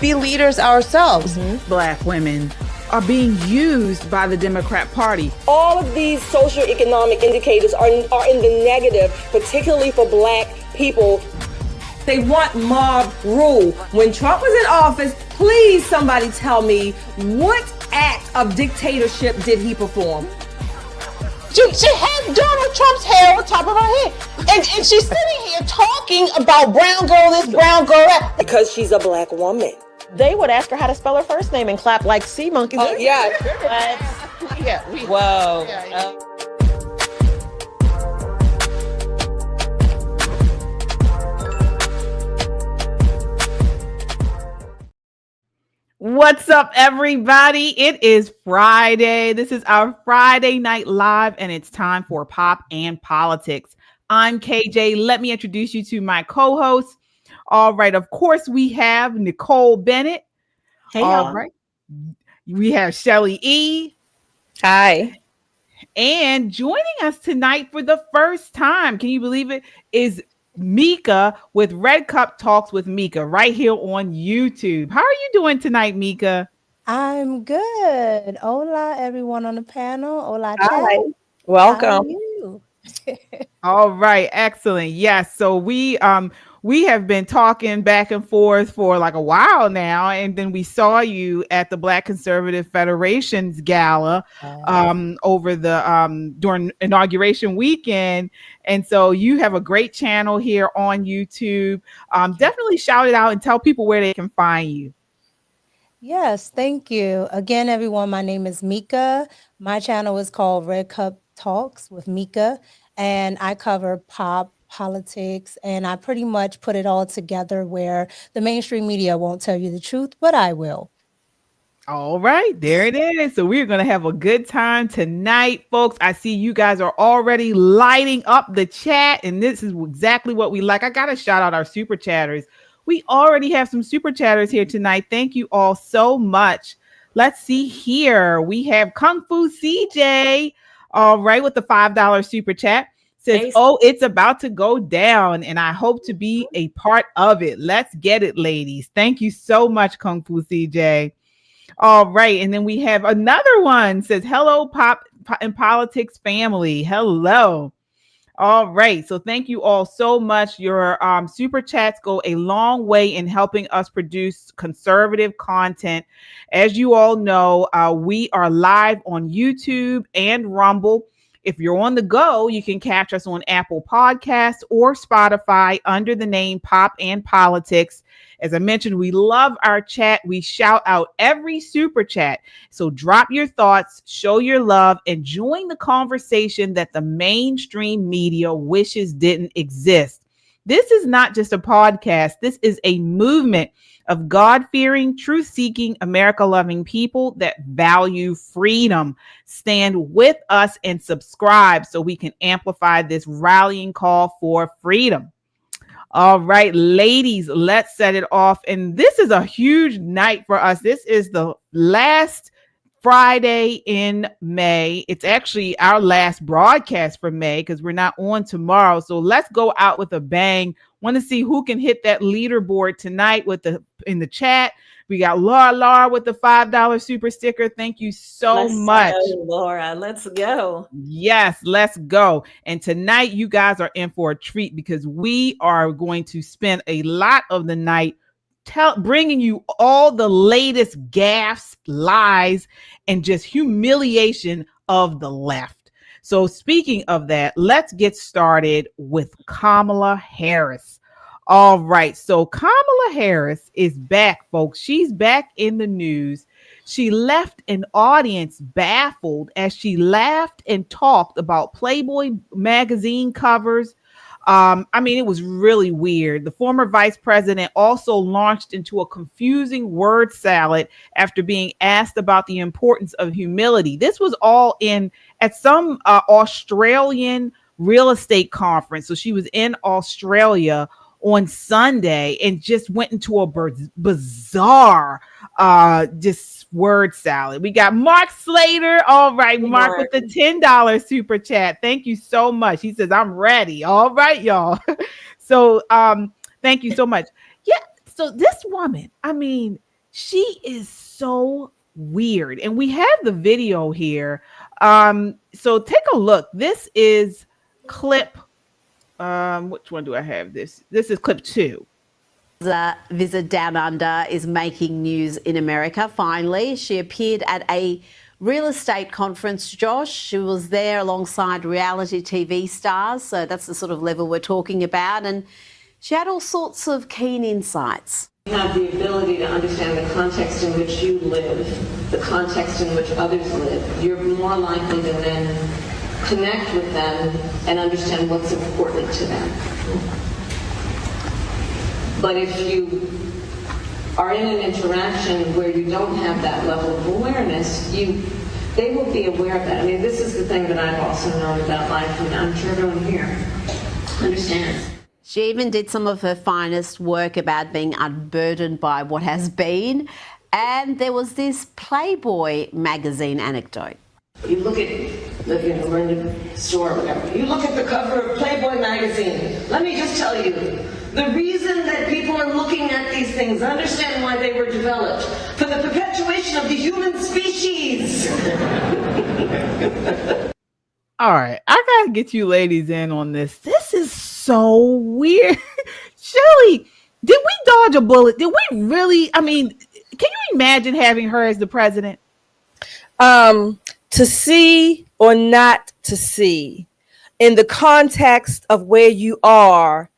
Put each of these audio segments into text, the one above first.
be leaders ourselves. Black women are being used by the Democrat Party. All of these socioeconomic indicators are in the negative, particularly for Black people. They want mob rule. When Trump was in office, please somebody tell me what act of dictatorship did he perform? She had Donald Trump's hair on top of her head. And she's sitting here talking about brown girl this, brown girl that. Because she's a Black woman. They would ask her how to spell her first name and clap like sea monkeys. Oh, yeah. Whoa. What's up, everybody? It is Friday. This is our Friday Night Live, and it's time for Pop and Politics. I'm KJ. Let me introduce you to my co-hosts. All right, of course, we have Nicole Bennett. Hey, all y'all. right. We have Shelly E. Hi. And joining us tonight for the first time, can you believe it, is Mika with Red Cup Talks with Mika right here on YouTube. How are you doing tonight, Mika? I'm good. Hola, everyone on the panel. Hola, Hi. chat. Welcome. How are you? All right, excellent. Yes, so we have been talking back and forth for like a while now, and then we saw you at the Black Conservative Federation's gala over the during inauguration weekend, and so you have a great channel here on YouTube. Definitely shout it out and tell people where they can find you. Yes, thank you. Again, everyone, my name is Mika. My channel is called Red Cup Talks with Mika, and I cover pop, politics, and I pretty much put it all together where the mainstream media won't tell you the truth, but I will. All right, there it is. So we're going to have a good time tonight, folks. I see you guys are already lighting up the chat, and this is exactly what we like. I got to shout out our super chatters. We already have some super chatters here tonight. Thank you all so much. Let's see here. We have Kung Fu CJ, all right, with the $5 super chat. Says, Thanks. oh, it's about to go down, and I hope to be a part of it. Let's get it, ladies. Thank you so much, Kung Fu CJ. All right, and then we have another one. Says, hello, Pop and Politics family. Hello. All right, so thank you all so much. Your super chats go a long way in helping us produce conservative content. As you all know, we are live on YouTube and Rumble. If you're on the go, you can catch us on Apple Podcasts or Spotify under the name Pop and Politics. As I mentioned, we love our chat. We shout out every super chat. So drop your thoughts, show your love, and join the conversation that the mainstream media wishes didn't exist. This is not just a podcast. This is a movement of God-fearing, truth-seeking, America-loving people that value freedom. Stand with us and subscribe so we can amplify this rallying call for freedom. All right, ladies, let's set it off. And this is a huge night for us. This is the last Friday in May. It's actually our last broadcast for May because we're not on tomorrow. So let's go out with a bang. Want to see who can hit that leaderboard tonight in the chat. We got Laura with the $5 super sticker. Thank you so much. Laura. Let's go. Yes, let's go. And tonight you guys are in for a treat because we are going to spend a lot of the night bringing you all the latest gaffes, lies, and just humiliation of the left. So speaking of that, let's get started with Kamala Harris. All right. So Kamala Harris is back, folks. She's back in the news. She left an audience baffled as she laughed and talked about Playboy magazine covers. It was really weird. The former vice president also launched into a confusing word salad after being asked about the importance of humility. This was all at some Australian real estate conference. So she was in Australia on Sunday and just went into a bizarre just word salad. We got Mark Slater. All right, Mark with the $10 super chat. Thank you so much. He says, I'm ready. All right, y'all. So thank you so much. Yeah. So this woman, She is so weird. And we have the video here. So take a look. This is clip. Which one do I have? This is clip 2. Visit Down Under is making news in America. Finally, she appeared at a real estate conference, Josh. She was there alongside reality TV stars. So that's the sort of level we're talking about. And she had all sorts of keen insights. You have the ability to understand the context in which you live, the context in which others live. You're more likely to then connect with them and understand what's important to them. But if you are in an interaction where you don't have that level of awareness, they will be aware of that. I mean, this is the thing that I've also known about life, and I'm sure everyone here understands. She even did some of her finest work about being unburdened by what has been. And there was this Playboy magazine anecdote. You look at we're in the store or whatever. You look at the cover of Playboy magazine. Let me just tell you, the reason that people are looking at these things, understand why they were developed, for the perpetuation of the human species. All right, I gotta get you ladies in on this. This is so weird. Shirley, did we dodge a bullet? Did we really? I mean, can you imagine having her as the president? To see or not to see, in the context of where you are,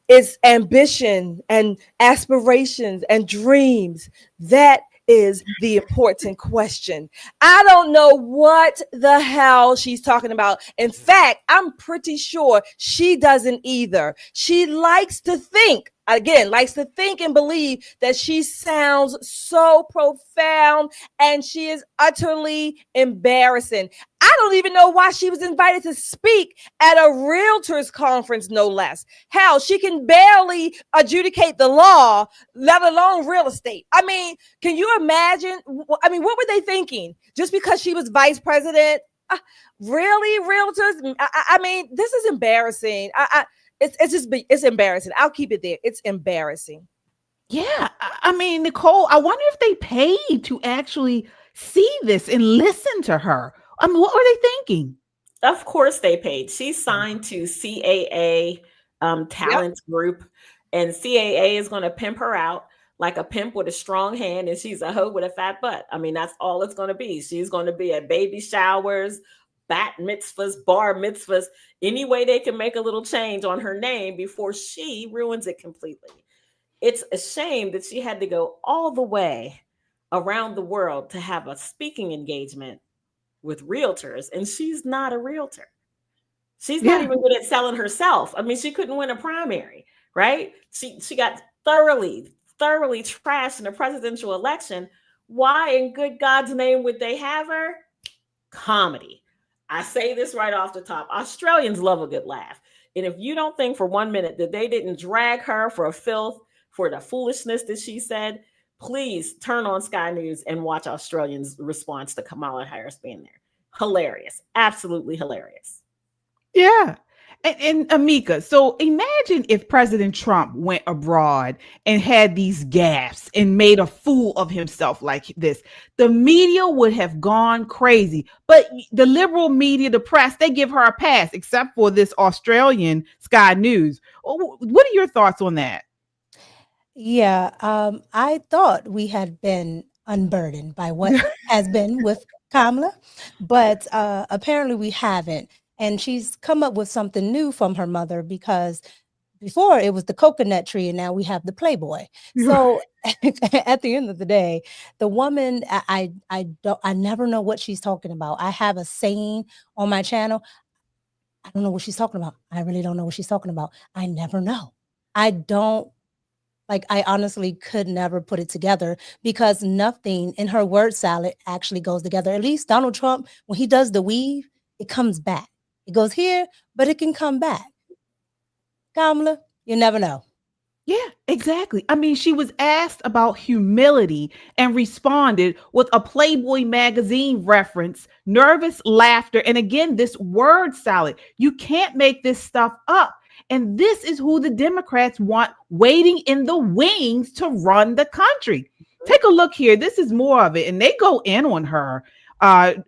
is ambition and aspirations and dreams. That is the important question. I don't know what the hell she's talking about. In fact, I'm pretty sure she doesn't either. She likes to think and believe that she sounds so profound, and she is utterly embarrassing. I don't even know why she was invited to speak at a realtors conference, no less. Hell, she can barely adjudicate the law, let alone real estate. I mean, can you imagine? I mean, what were they thinking? Just because she was vice president? Really, realtors? I mean, this is embarrassing. It's embarrassing. I'll keep it there. It's embarrassing. Yeah, I mean, Nicole, I wonder if they paid to actually see this and listen to her. I mean, what were they thinking? Of course they paid. She's signed to CAA Talent Group, and CAA is going to pimp her out like a pimp with a strong hand, and she's a hoe with a fat butt. I mean, that's all it's going to be. She's going to be at baby showers, bat mitzvahs, bar mitzvahs, any way they can make a little change on her name before she ruins it completely. It's a shame that she had to go all the way around the world to have a speaking engagement with realtors, and she's not a realtor. She's not even good at selling herself. I mean, she couldn't win a primary, right? She got thoroughly trashed in the presidential election. Why in good God's name would they have her? Comedy. I say this right off the top. Australians love a good laugh. And if you don't think for 1 minute that they didn't drag her for filth, for the foolishness that she said, please turn on Sky News and watch Australians' response to Kamala Harris being there. Hilarious. Absolutely hilarious. Yeah. And Amika, so imagine if President Trump went abroad and had these gaffes and made a fool of himself like this. The media would have gone crazy. But the liberal media, the press, they give her a pass, except for this Australian Sky News. What are your thoughts on that? Yeah, I thought we had been unburdened by what has been with Kamala, but apparently we haven't. And she's come up with something new from her mother, because before it was the coconut tree and now we have the Playboy. So at the end of the day, the woman, I never know what she's talking about. I have a saying on my channel. I don't know what she's talking about. I really don't know what she's talking about. I never know. I honestly could never put it together, because nothing in her word salad actually goes together. At least Donald Trump, when he does the weave, it comes back. It goes here, but it can come back. Kamala, you never know. Yeah, exactly. I mean, she was asked about humility and responded with a Playboy magazine reference, nervous laughter, and again, this word salad. You can't make this stuff up. And this is who the Democrats want waiting in the wings to run the country. take a look here. This is more of it. And they go in on her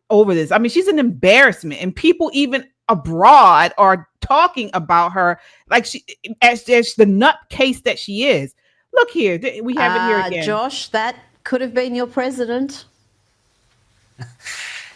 over this. I mean, she's an embarrassment, and people even abroad are talking about her like she as the nutcase that she is. Look here. We have it here again. Josh, that could have been your president.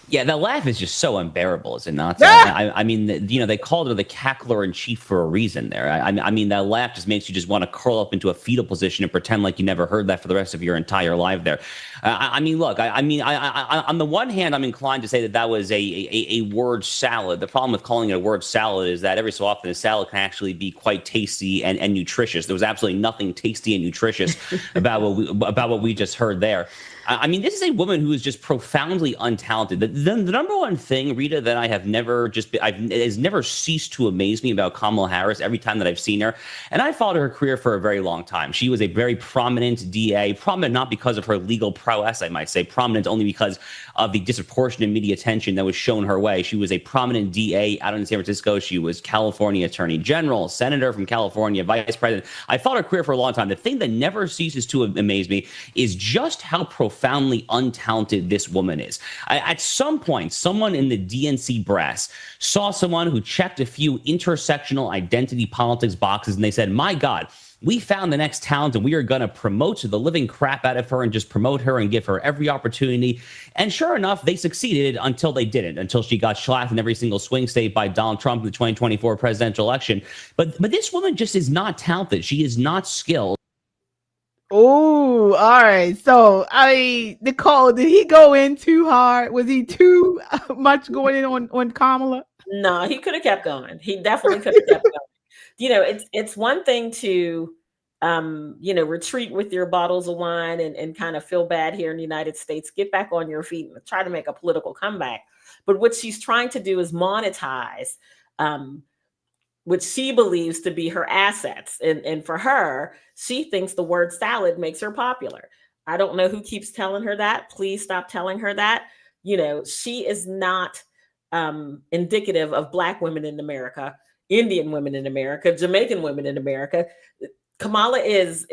Yeah, the laugh is just so unbearable, is it not? I mean, they called her the cackler in chief for a reason there. I mean, that laugh just makes you just want to curl up into a fetal position and pretend like you never heard that for the rest of your entire life there. I mean, look, I mean, on the one hand, I'm inclined to say that was a word salad. The problem with calling it a word salad is that every so often a salad can actually be quite tasty and nutritious. There was absolutely nothing tasty and nutritious about what we just heard there. I mean, this is a woman who is just profoundly untalented. The number one thing, Rita, that has never ceased to amaze me about Kamala Harris every time that I've seen her, and I followed her career for a very long time. She was a very prominent DA, prominent not because of her legal prowess, I might say, prominent only because of the disproportionate media attention that was shown her way. She was a prominent DA out in San Francisco. She was California Attorney General, Senator from California, Vice President. I followed her career for a long time. The thing that never ceases to amaze me is just how profoundly untalented this woman is. At some point, someone in the DNC brass saw someone who checked a few intersectional identity politics boxes, and they said, my God, we found the next talent, and we are going to promote the living crap out of her and just promote her and give her every opportunity. And sure enough, they succeeded until they didn't, until she got shellacked in every single swing state by Donald Trump in the 2024 presidential election. But this woman just is not talented. She is not skilled. Oh, all right. So, Nicole, did he go in too hard? Was he too much going in on Kamala? No, he could have kept going. He definitely could have kept going. It's one thing to, retreat with your bottles of wine and kind of feel bad here in the United States, get back on your feet and try to make a political comeback. But what she's trying to do is monetize what she believes to be her assets. And for her, she thinks the word salad makes her popular. I don't know who keeps telling her that. Please stop telling her that. She is not indicative of Black women in America, Indian women in America, Jamaican women in America. Kamala is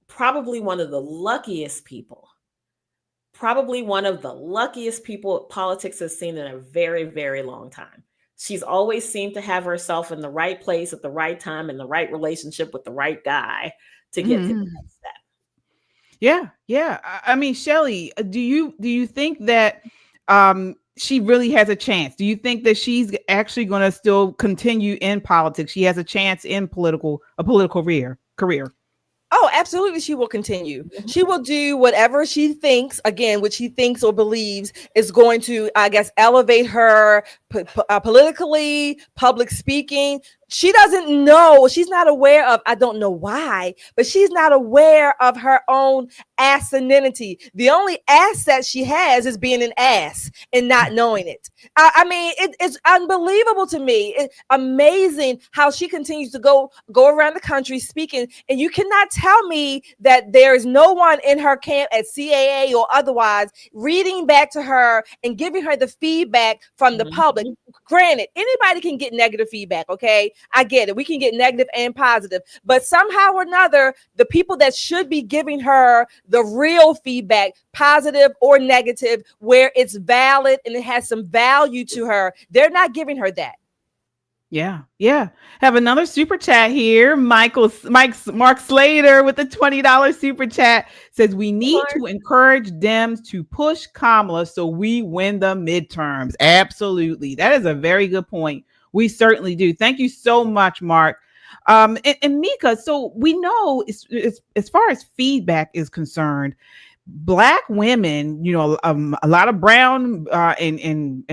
probably one of the luckiest people politics has seen in a very, very long time. She's always seemed to have herself in the right place at the right time, in the right relationship with the right guy to get to the next step. Yeah. I mean, Shelley, do you think that she really has a chance? Do you think that she's actually going to still continue in politics? She has a chance in a political career. Oh, absolutely. She will continue. She will do whatever she thinks, again, what she thinks or believes is going to, I guess, elevate her politically, public speaking. She doesn't know. She's not aware of, I don't know why, but she's not aware of her own asininity. The only asset she has is being an ass and not knowing it. I mean, it's unbelievable to me. It's amazing how she continues to go around the country speaking. And you cannot tell me that there is no one in her camp at CAA or otherwise reading back to her and giving her the feedback from the public. Granted, anybody can get negative feedback, okay? I get it. We can get negative and positive, but somehow or another, the people that should be giving her the real feedback, positive or negative, where it's valid and it has some value to her, they're not giving her that. Yeah. Have another super chat here. Mark Slater with the $20 super chat says we need to encourage Dems to push Kamala so we win the midterms. Absolutely. That is a very good point. We certainly do. Thank you so much, Mark. And Mika, so we know as far as feedback is concerned, Black women, a lot of brown and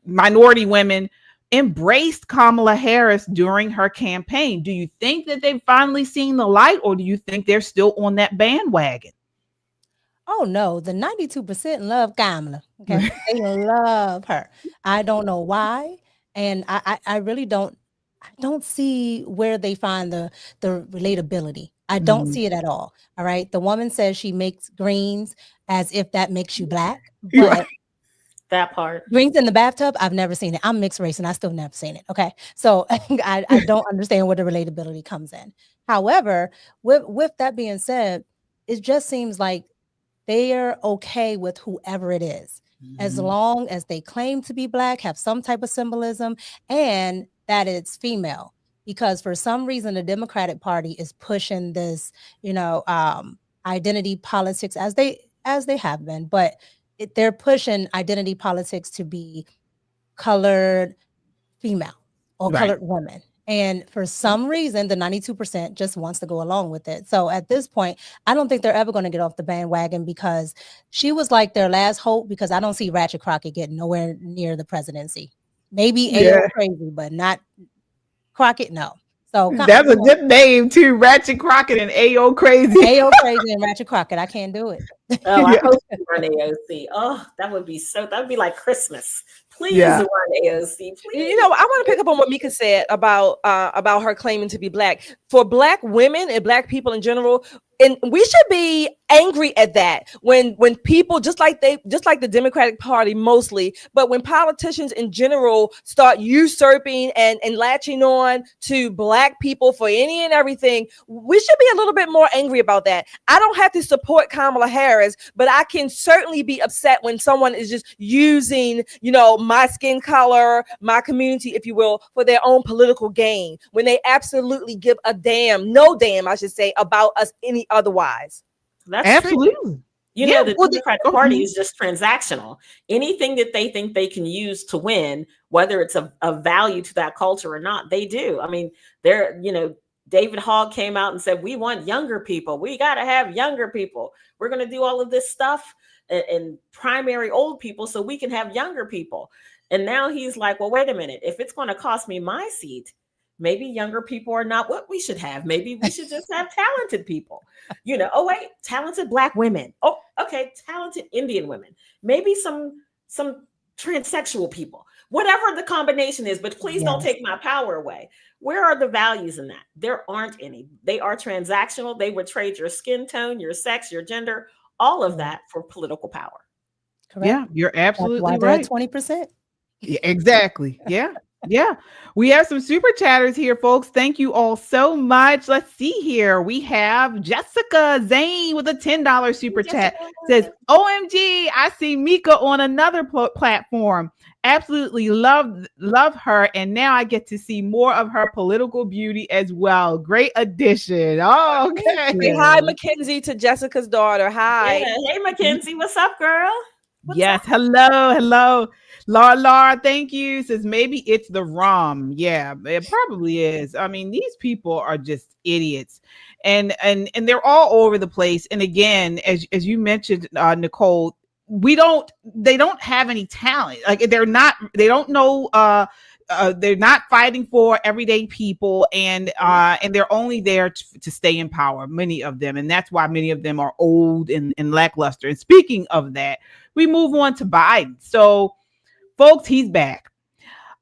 minority women embraced Kamala Harris during her campaign. Do you think that they've finally seen the light, or do you think they're still on that bandwagon? Oh no, the 92% love Kamala. Okay, they love her. I don't know why, and I really don't. I don't see where they find the relatability. I don't see it at all. All right, the woman says she makes greens as if that makes you Black, but That part. Drinks in the bathtub, I've never seen it. I'm mixed race and I still never seen it. Okay. So I don't understand where the relatability comes in. However, with that being said, it just seems like they are okay with whoever it is, as long as they claim to be Black, have some type of symbolism, and that it's female. Because for some reason, the Democratic Party is pushing this, identity politics as they have been, but they're pushing identity politics to be colored female or colored women. And for some reason, the 92% just wants to go along with it. So at this point, I don't think they're ever going to get off the bandwagon, because she was like their last hope, because I don't see Ratchet Crockett getting nowhere near the presidency. Maybe A.O. Crazy, but not Crockett, no. So that's a good name too, Ratchet Crockett and A.O. Crazy. A.O. Crazy and Ratchet Crockett. I can't do it. Oh, I hope you run AOC. Oh, that would be like Christmas. Please run AOC. Please. I want to pick up on what Mika said about her claiming to be Black. For Black women and Black people in general, and we should be angry at that when people just like the Democratic Party mostly, but when politicians in general start usurping and latching on to Black people for any and everything, we should be a little bit more angry about that. I don't have to support Kamala Harris, but I can certainly be upset when someone is just using, my skin color, my community, if you will, for their own political gain, when they absolutely give a no damn, I should say, about us any otherwise. That's absolutely true. The Democratic Party is just transactional. Anything that they think they can use to win, whether it's of value to that culture or not, they do. I mean, David Hogg came out and said, we want younger people. We got to have younger people. We're going to do all of this stuff and primary old people so we can have younger people. And now he's like, well, wait a minute. If it's going to cost me my seat, maybe younger people are not what we should have. Maybe we should just have talented people. Oh, wait, talented Black women. Oh, okay, talented Indian women. Maybe some transsexual people. Whatever the combination is, but please don't take my power away. Where are the values in that? There aren't any. They are transactional. They would trade your skin tone, your sex, your gender, all of that for political power. Correct. Yeah, you're absolutely right. 20%. Yeah, exactly. Yeah. Yeah, we have some super chatters here, folks. Thank you all so much. Let's see here. We have Jessica Zane with a $10 super chat. Says, OMG, I see Mika on another platform. Absolutely love her. And now I get to see more of her political beauty as well. Great addition. Oh, okay. Say hi, Mackenzie, to Jessica's daughter. Hi. Yeah. Hey, Mackenzie. What's up, girl? What's up? Hello. Laura, thank you. Says maybe it's the rum. Yeah, it probably is. I mean, these people are just idiots, and they're all over the place. And again, as you mentioned, Nicole, they don't have any talent. Like they don't know. They're not fighting for everyday people, and they're only there to stay in power. Many of them, and that's why many of them are old and lackluster. And speaking of that, we move on to Biden. So, folks, he's back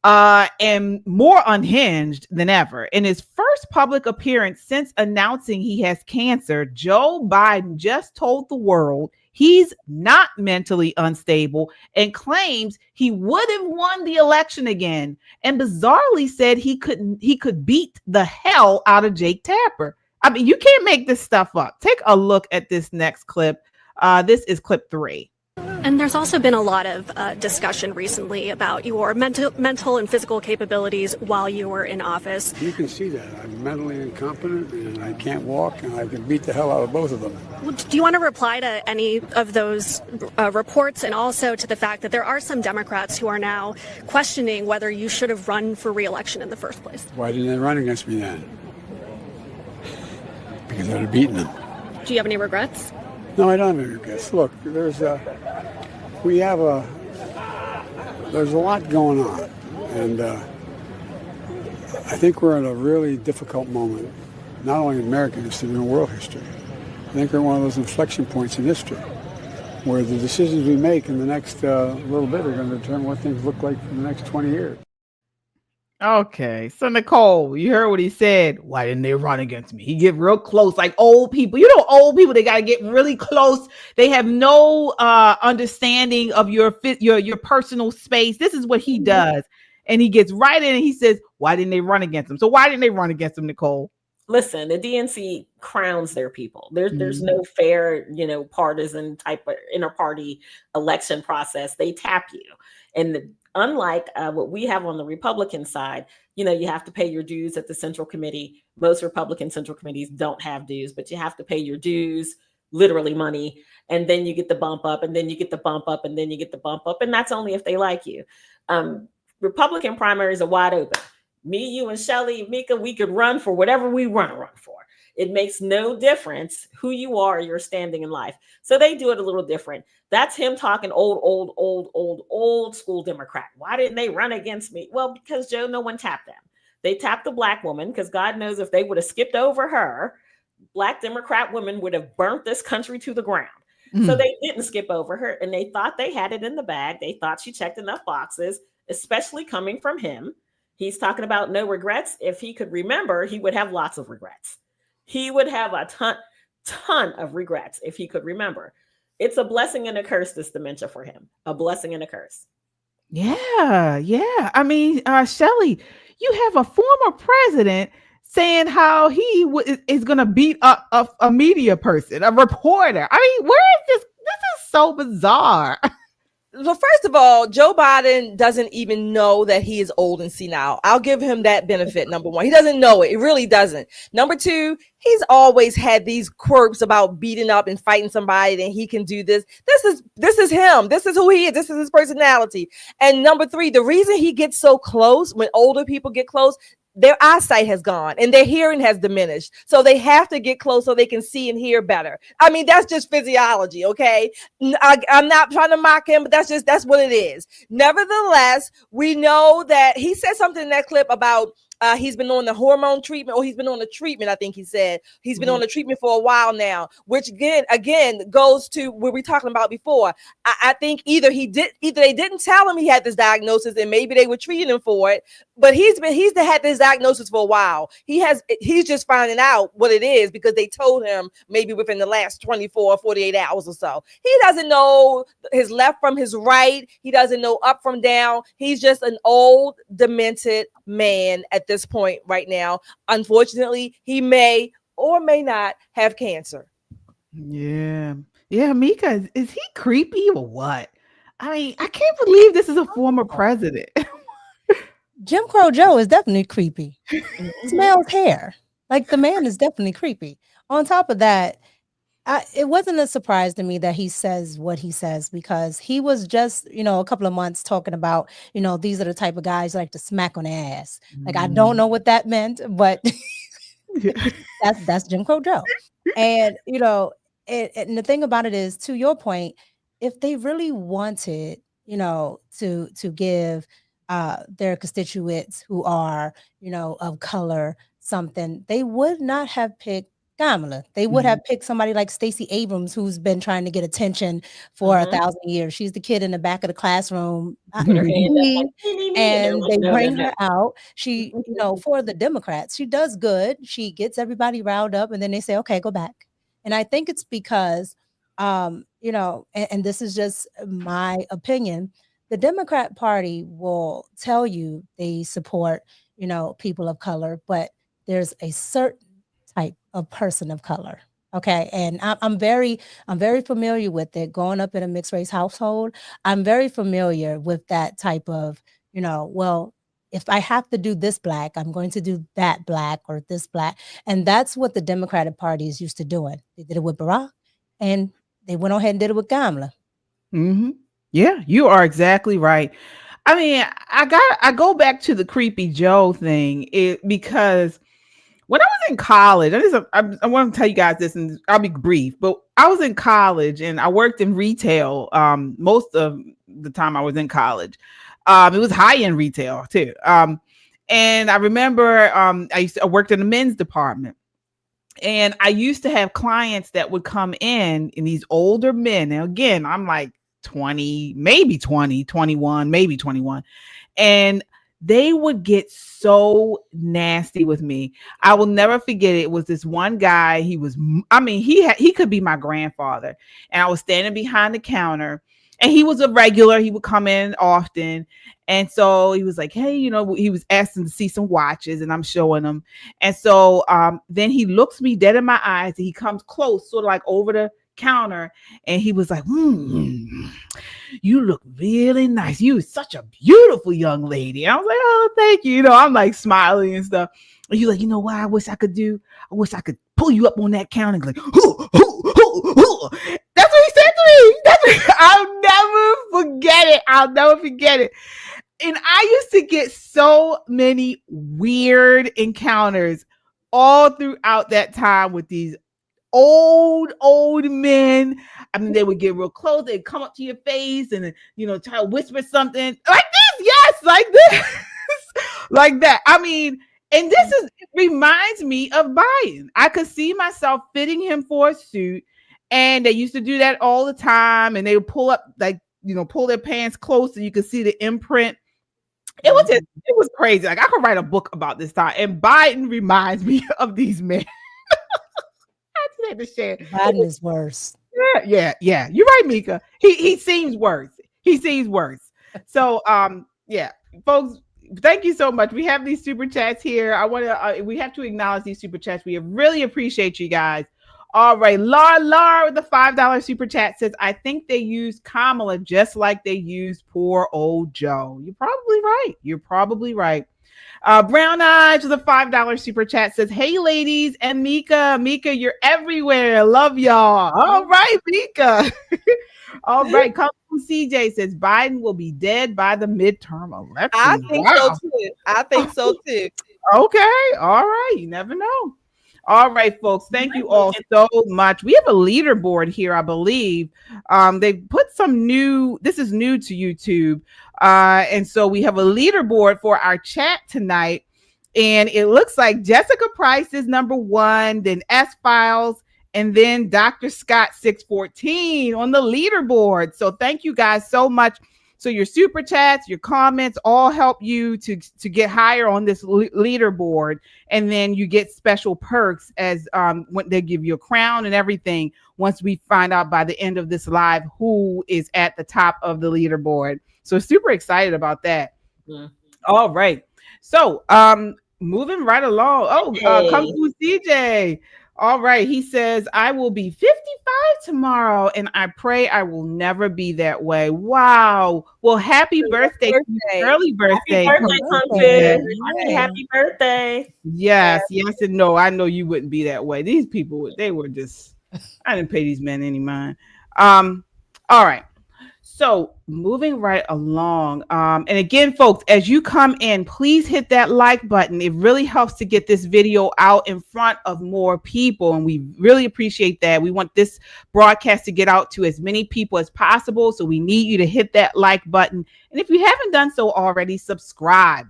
and more unhinged than ever. In his first public appearance since announcing he has cancer, Joe Biden just told the world he's not mentally unstable and claims he would have won the election again, and bizarrely said he could beat the hell out of Jake Tapper. I mean, you can't make this stuff up. Take a look at this next clip. This is clip 3. And there's also been a lot of discussion recently about your mental and physical capabilities while you were in office. You can see that. I'm mentally incompetent and I can't walk, and I can beat the hell out of both of them. Do you want to reply to any of those reports, and also to the fact that there are some Democrats who are now questioning whether you should have run for re-election in the first place? Why didn't they run against me then? Because I'd have beaten them. Do you have any regrets? No, I don't have any regrets. Look, there's a lot going on, and I think we're in a really difficult moment, not only in American history, but in world history. I think we're at one of those inflection points in history where the decisions we make in the next little bit are going to determine what things look like for the next 20 years. Okay, so Nicole, you heard what he said. Why didn't they run against me? He get real close, like old people. You know, old people, they gotta get really close. They have no understanding of your personal space. This is what he does, and he gets right in and he says, "Why didn't they run against him?" So why didn't they run against him, Nicole? Listen, the DNC crowns their people. There's no fair, partisan type of inter-party election process. They tap you, and unlike what we have on the Republican side, you have to pay your dues at the Central Committee. Most Republican Central Committees don't have dues, but you have to pay your dues, literally money, and then you get the bump up, and then you get the bump up, and then you get the bump up, and that's only if they like you. Republican primaries are wide open. Me, you, and Shelly, Mika, we could run for whatever we want to run for. It makes no difference who you are, your standing in life. So they do it a little different. That's him talking old school Democrat. Why didn't they run against me? Well, because Joe, no one tapped them. They tapped the Black woman because God knows if they would have skipped over her, Black Democrat women would have burnt this country to the ground. So they didn't skip over her, and they thought they had it in the bag. They thought she checked enough boxes, especially coming from him. He's talking about no regrets. If he could remember, he would have lots of regrets. He would have a ton of regrets if he could remember. It's a blessing and a curse, this dementia for him. A blessing and a curse. Yeah. I mean, Shelly, you have a former president saying how he is going to beat up a media person, a reporter. I mean, where is this? This is so bizarre. Well, first of all, Joe Biden doesn't even know that he is old and senile. I'll give him that benefit. Number one, he doesn't know it. He really doesn't. Number two, he's always had these quirks about beating up and fighting somebody, and he can do this. This is him. This is who he is. This is his personality. And number three, the reason he gets so close when older people get close, their eyesight has gone and their hearing has diminished. So they have to get close so they can see and hear better. I mean, that's just physiology. Okay. I'm not trying to mock him, but that's what it is. Nevertheless, we know that he said something in that clip about he's been on the hormone treatment, or he's been on the treatment. I think he said he's been on the treatment for a while now, which again goes to what we were talking about before. I think either they didn't tell him he had this diagnosis and maybe they were treating him for it, but he's had this diagnosis for a while. He's just finding out what it is because they told him maybe within the last 24 or 48 hours or so. He doesn't know his left from his right. He doesn't know up from down. He's just an old, demented man at this point right now. Unfortunately, he may or may not have cancer. Yeah, Mika, is he creepy or what? I mean, I can't believe this is a former president. Jim Crow Joe is definitely creepy. Smells hair. Like, the man is definitely creepy. On top of that, it wasn't a surprise to me that he says what he says, because he was just, a couple of months talking about, these are the type of guys like to smack on the ass. Like, I don't know what that meant, but that's Jim Crow Joe. And, and the thing about it is, to your point, if they really wanted, to give their constituents who are, of color something, they would not have picked Kamala. They would have picked somebody like Stacey Abrams, who's been trying to get attention for 1,000 years. She's the kid in the back of the classroom, and they bring her out. She, for the Democrats, she does good. She gets everybody riled up, and then they say, okay, go back. And I think it's because, and this is just my opinion, the Democrat Party will tell you they support, people of color, but there's a certain type of person of color. Okay. And I'm very familiar with it. Growing up in a mixed race household, I'm very familiar with that type of, well, if I have to do this black, I'm going to do that black or this black. And that's what the Democratic Party is used to doing. They did it with Barack, and they went ahead and did it with Kamala. Yeah, you are exactly right. I mean, I go back to the creepy Joe thing because when I was in college, I want to tell you guys this, and I'll be brief, but I was in college and I worked in retail most of the time I was in college. It was high-end retail too. And I remember I worked in the men's department. And I used to have clients that would come in these older men. Now, again, I'm like 20, maybe 20, 21, maybe 21. And they would get so nasty with me. I will never forget it. It was this one guy. He could be my grandfather. And I was standing behind the counter, and he was a regular. He would come in often. And so he was like, hey, he was asking to see some watches, and I'm showing him. And so then he looks me dead in my eyes, and he comes close, sort of like over the counter, and he was like, you look really nice. You such a beautiful young lady. And I was like, oh, thank you. I'm like smiling and stuff. And he's like, you know what I wish I could do? I wish I could pull you up on that counter and go like, hoo, hoo, hoo, hoo. That's what he said to me. I'll never forget it. And I used to get so many weird encounters all throughout that time with these old men. I mean, they would get real close. They'd come up to your face and, try to whisper something like this. Yes, like this, like that. I mean, and it reminds me of Biden. I could see myself fitting him for a suit, and they used to do that all the time. And they would pull up, pull their pants close so you could see the imprint. It was crazy. Like, I could write a book about this time. And Biden reminds me of these men. To share. Biden is worse. Yeah. You're right, Mika. He seems worse. So, folks, thank you so much. We have these super chats here. We have to acknowledge these super chats. We really appreciate you guys. All right, Lar with the $5 super chat says, I think they used Kamala just like they used poor old Joe. You're probably right. Brown Eyes with a $5 super chat says, hey ladies and Mika, you're everywhere. Love y'all. All right, Mika. All right. Come from CJ says Biden will be dead by the midterm election. I think so too. Okay. All right. You never know. All right, folks. Thank you all so much. We have a leaderboard here, I believe. They put this is new to YouTube. And so we have a leaderboard for our chat tonight. And it looks like Jessica Price is number 1, then S-Files, and then Dr. Scott 614 on the leaderboard. So thank you guys so much. So your super chats, your comments all help you to get higher on this leaderboard. And then you get special perks as when they give you a crown and everything once we find out by the end of this live who is at the top of the leaderboard. So super excited about that. Yeah. All right. So moving right along. Come to CJ. All right. He says, I will be 55 tomorrow, and I pray I will never be that way. Wow. Well, happy birthday. Early birthday. Happy birthday. Yes, and no. I know you wouldn't be that way. These people, I didn't pay these men any mind. All right. So moving right along. And again, folks, as you come in, please hit that like button. It really helps to get this video out in front of more people. And we really appreciate that. We want this broadcast to get out to as many people as possible. So we need you to hit that like button. And if you haven't done so already, subscribe.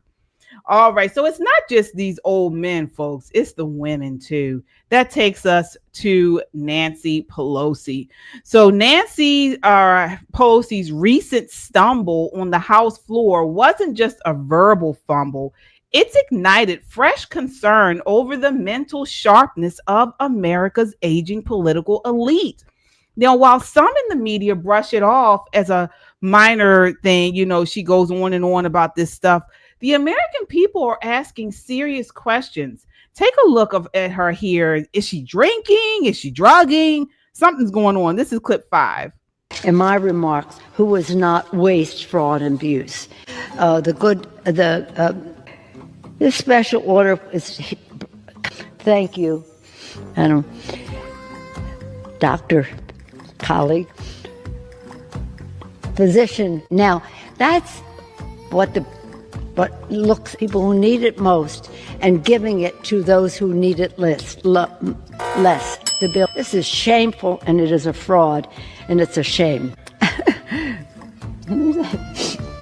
All right. So it's not just these old men, folks. It's the women, too. That takes us to Nancy Pelosi. So Nancy Pelosi's recent stumble on the House floor wasn't just a verbal fumble. It's ignited fresh concern over the mental sharpness of America's aging political elite. Now, while some in the media brush it off as a minor thing, she goes on and on about this stuff, the American people are asking serious questions. Take a look at her here. Is she drinking? Is she drugging? Something's going on. This is clip 5. In my remarks, who was not waste, fraud, and abuse. This special order is. Thank you, and doctor, colleague, physician. Now that's what looks people who need it most and giving it to those who need it less. The bill. This is shameful, and it is a fraud, and it's a shame.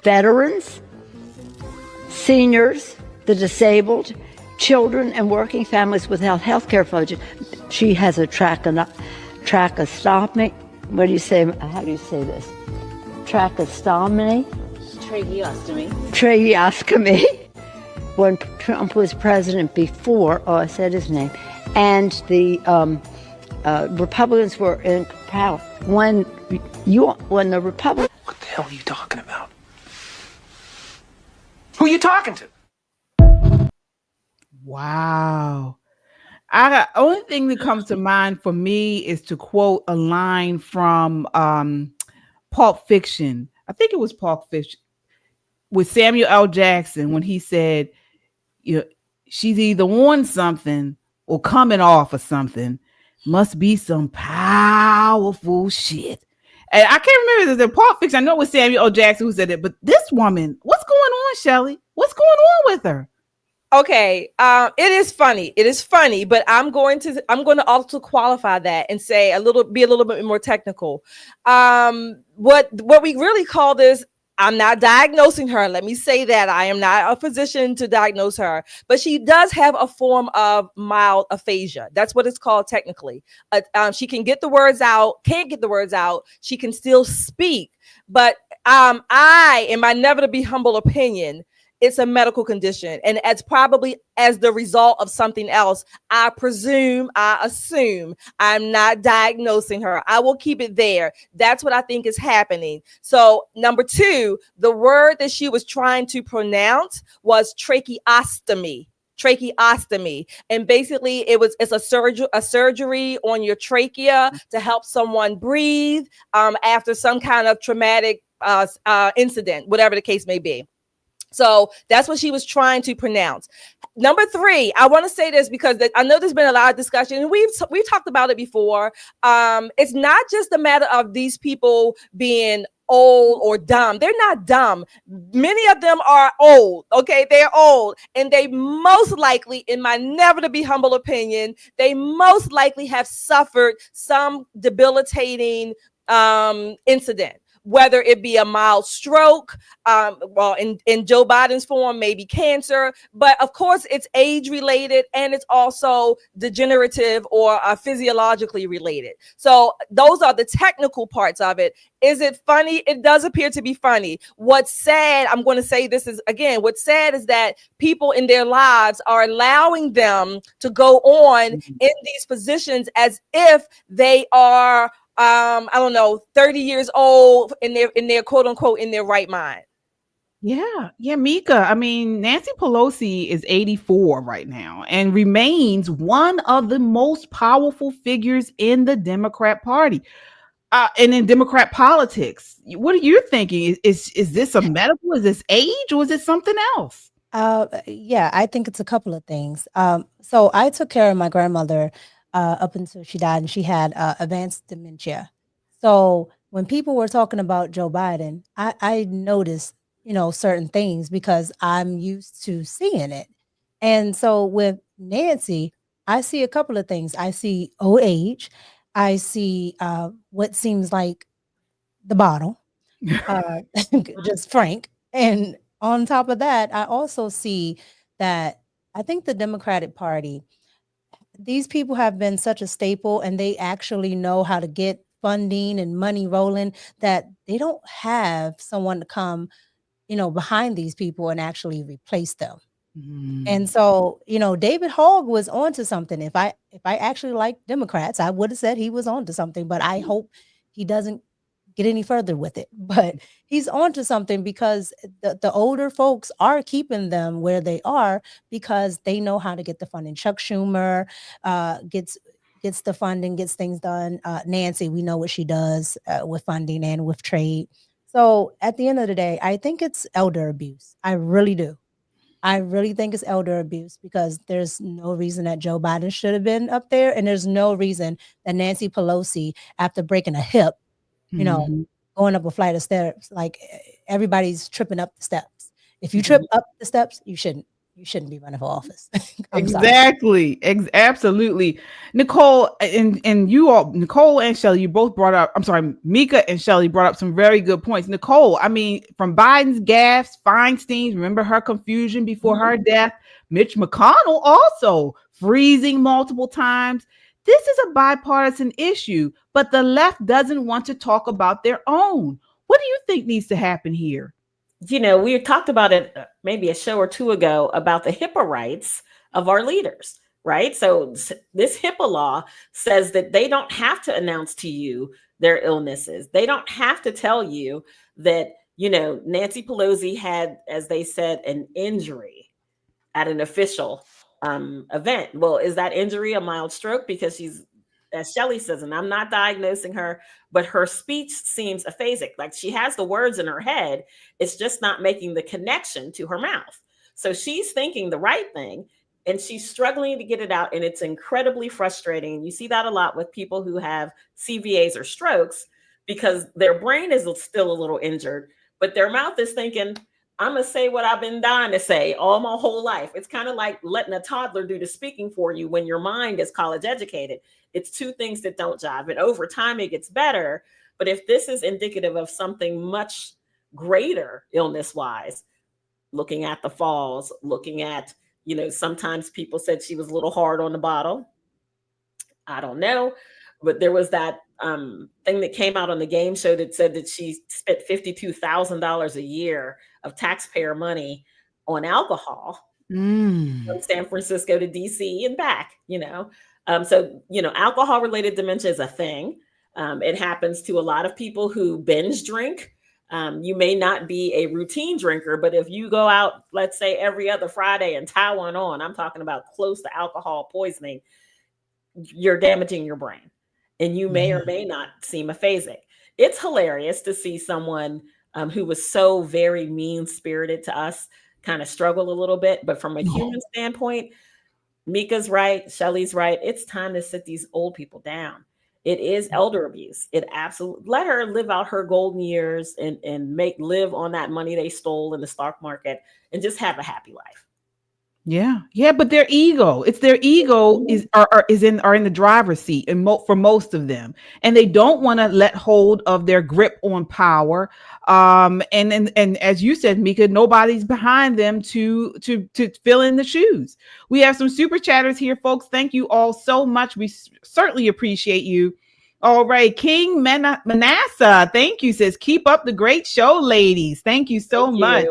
Veterans, seniors, the disabled, children, and working families without health care budget. She has a tracheostomy. What do you say? How do you say this? Tracheostomy. Tracheostomy. Tracheostomy. when Trump was president before, I said his name, and the Republicans were in power. When the Republicans... What the hell are you talking about? Who are you talking to? Wow. Only thing that comes to mind for me is to quote a line from Pulp Fiction. I think it was Pulp Fiction with Samuel L. Jackson when he said, she's either on something or coming off of something. Must be some powerful shit. And I can't remember the Pulp Fiction. I know it was Samuel L. Jackson who said it, but this woman, what's going on, Shelley? What's going on with her? Okay, it is funny. It is funny, but I'm going to also qualify that and say be a little bit more technical. What we really call this, I'm not diagnosing her. Let me say that I am not a physician to diagnose her, but she does have a form of mild aphasia. That's what it's called technically. She can get the words out, can't get the words out. She can still speak, but I, in my never to be humble opinion, it's a medical condition, and it's probably as the result of something else. I assume. I'm not diagnosing her. I will keep it there. That's what I think is happening. So number two, the word that she was trying to pronounce was tracheostomy. And basically it's a surgery on your trachea to help someone breathe after some kind of traumatic incident, whatever the case may be. So that's what she was trying to pronounce. Number three, I want to say this because I know there's been a lot of discussion, and we've talked about it before. It's not just a matter of these people being old or dumb. They're not dumb. Many of them are old. Okay, they're old, and they most likely, in my never to be humble opinion, they most likely have suffered some debilitating incident. Whether it be a mild stroke, well, in Joe Biden's form, maybe cancer, but of course it's age related and it's also degenerative or physiologically related. So those are the technical parts of it. Is it funny? It does appear to be funny. What's sad, I'm going to say this is again, what's sad is that people in their lives are allowing them to go on in these positions as if they are 30 years old in their quote unquote in their right mind. Yeah, Mika. I mean, Nancy Pelosi is 84 right now and remains one of the most powerful figures in the Democrat Party and in Democrat politics. What are you thinking? Is this a medical? Is this age, or is it something else? Yeah, I think it's a couple of things. So I took care of my grandmother up until she died, and she had advanced dementia. So when people were talking about Joe Biden, I noticed, certain things because I'm used to seeing it. And so with Nancy, I see a couple of things. I see old age. I see what seems like the bottle, just frank. And on top of that, I also see that I think the Democratic Party, these people have been such a staple, and they actually know how to get funding and money rolling, that they don't have someone to come, behind these people and actually replace them. And so, David Hogg was onto something. If I actually liked Democrats, I would have said he was onto something, but I hope he doesn't get any further with it. But he's onto something because the older folks are keeping them where they are because they know how to get the funding. Chuck Schumer gets the funding, gets things done. Nancy, we know what she does with funding and with trade. So at the end of the day, I think it's elder abuse. I really do. I really think it's elder abuse because there's no reason that Joe Biden should have been up there. And there's no reason that Nancy Pelosi, after breaking a hip, going up a flight of steps, like everybody's tripping up the steps. If you trip up the steps, you shouldn't be running for office. Exactly. Absolutely. Nicole and you all, Nicole and Shelley, you both brought up, Mika and Shelley brought up some very good points. Nicole, I mean, from Biden's gaffes, Feinstein's, remember her confusion before her death, Mitch McConnell also freezing multiple times. This is a bipartisan issue, but the left doesn't want to talk about their own. What do you think needs to happen here? we talked about it maybe a show or two ago about the HIPAA rights of our leaders, right? So this HIPAA law says that they don't have to announce to you their illnesses. They don't have to tell you that, Nancy Pelosi had, as they said, an injury at an official event. Well, is that injury a mild stroke? Because she's, as Shelley says, and I'm not diagnosing her, but her speech seems aphasic. Like she has the words in her head. It's just not making the connection to her mouth. So she's thinking the right thing and she's struggling to get it out. And it's incredibly frustrating. You see that a lot with people who have CVAs or strokes because their brain is still a little injured, but their mouth is thinking, I'm going to say what I've been dying to say all my whole life. It's kind of like letting a toddler do the speaking for you when your mind is college educated. It's two things that don't jive. And over time, it gets better. But if this is indicative of something much greater illness-wise, looking at the falls, looking at, sometimes people said she was a little hard on the bottle. I don't know. But there was that thing that came out on the game show that said that she spent $52,000 a year of taxpayer money on alcohol from San Francisco to DC and back, So, alcohol related dementia is a thing. It happens to a lot of people who binge drink. You may not be a routine drinker, but if you go out, let's say every other Friday and tie one on, I'm talking about close to alcohol poisoning, you're damaging your brain. And you may or may not seem aphasic. It's hilarious to see someone who was so very mean-spirited to us kind of struggle a little bit. But from a human standpoint, Mika's right, Shelley's right. It's time to sit these old people down. It is elder abuse. It absolutely, let her live out her golden years and live on that money they stole in the stock market and just have a happy life. Yeah, but their ego, it's their ego are in the driver's seat and for most of them, and they don't want to let hold of their grip on power. And as you said, Mika, nobody's behind them to fill in the shoes. We have some super chatters here, folks. Thank you all so much. We certainly appreciate you. All right, King Manasseh, thank you. Says keep up the great show, ladies. Thank you so much.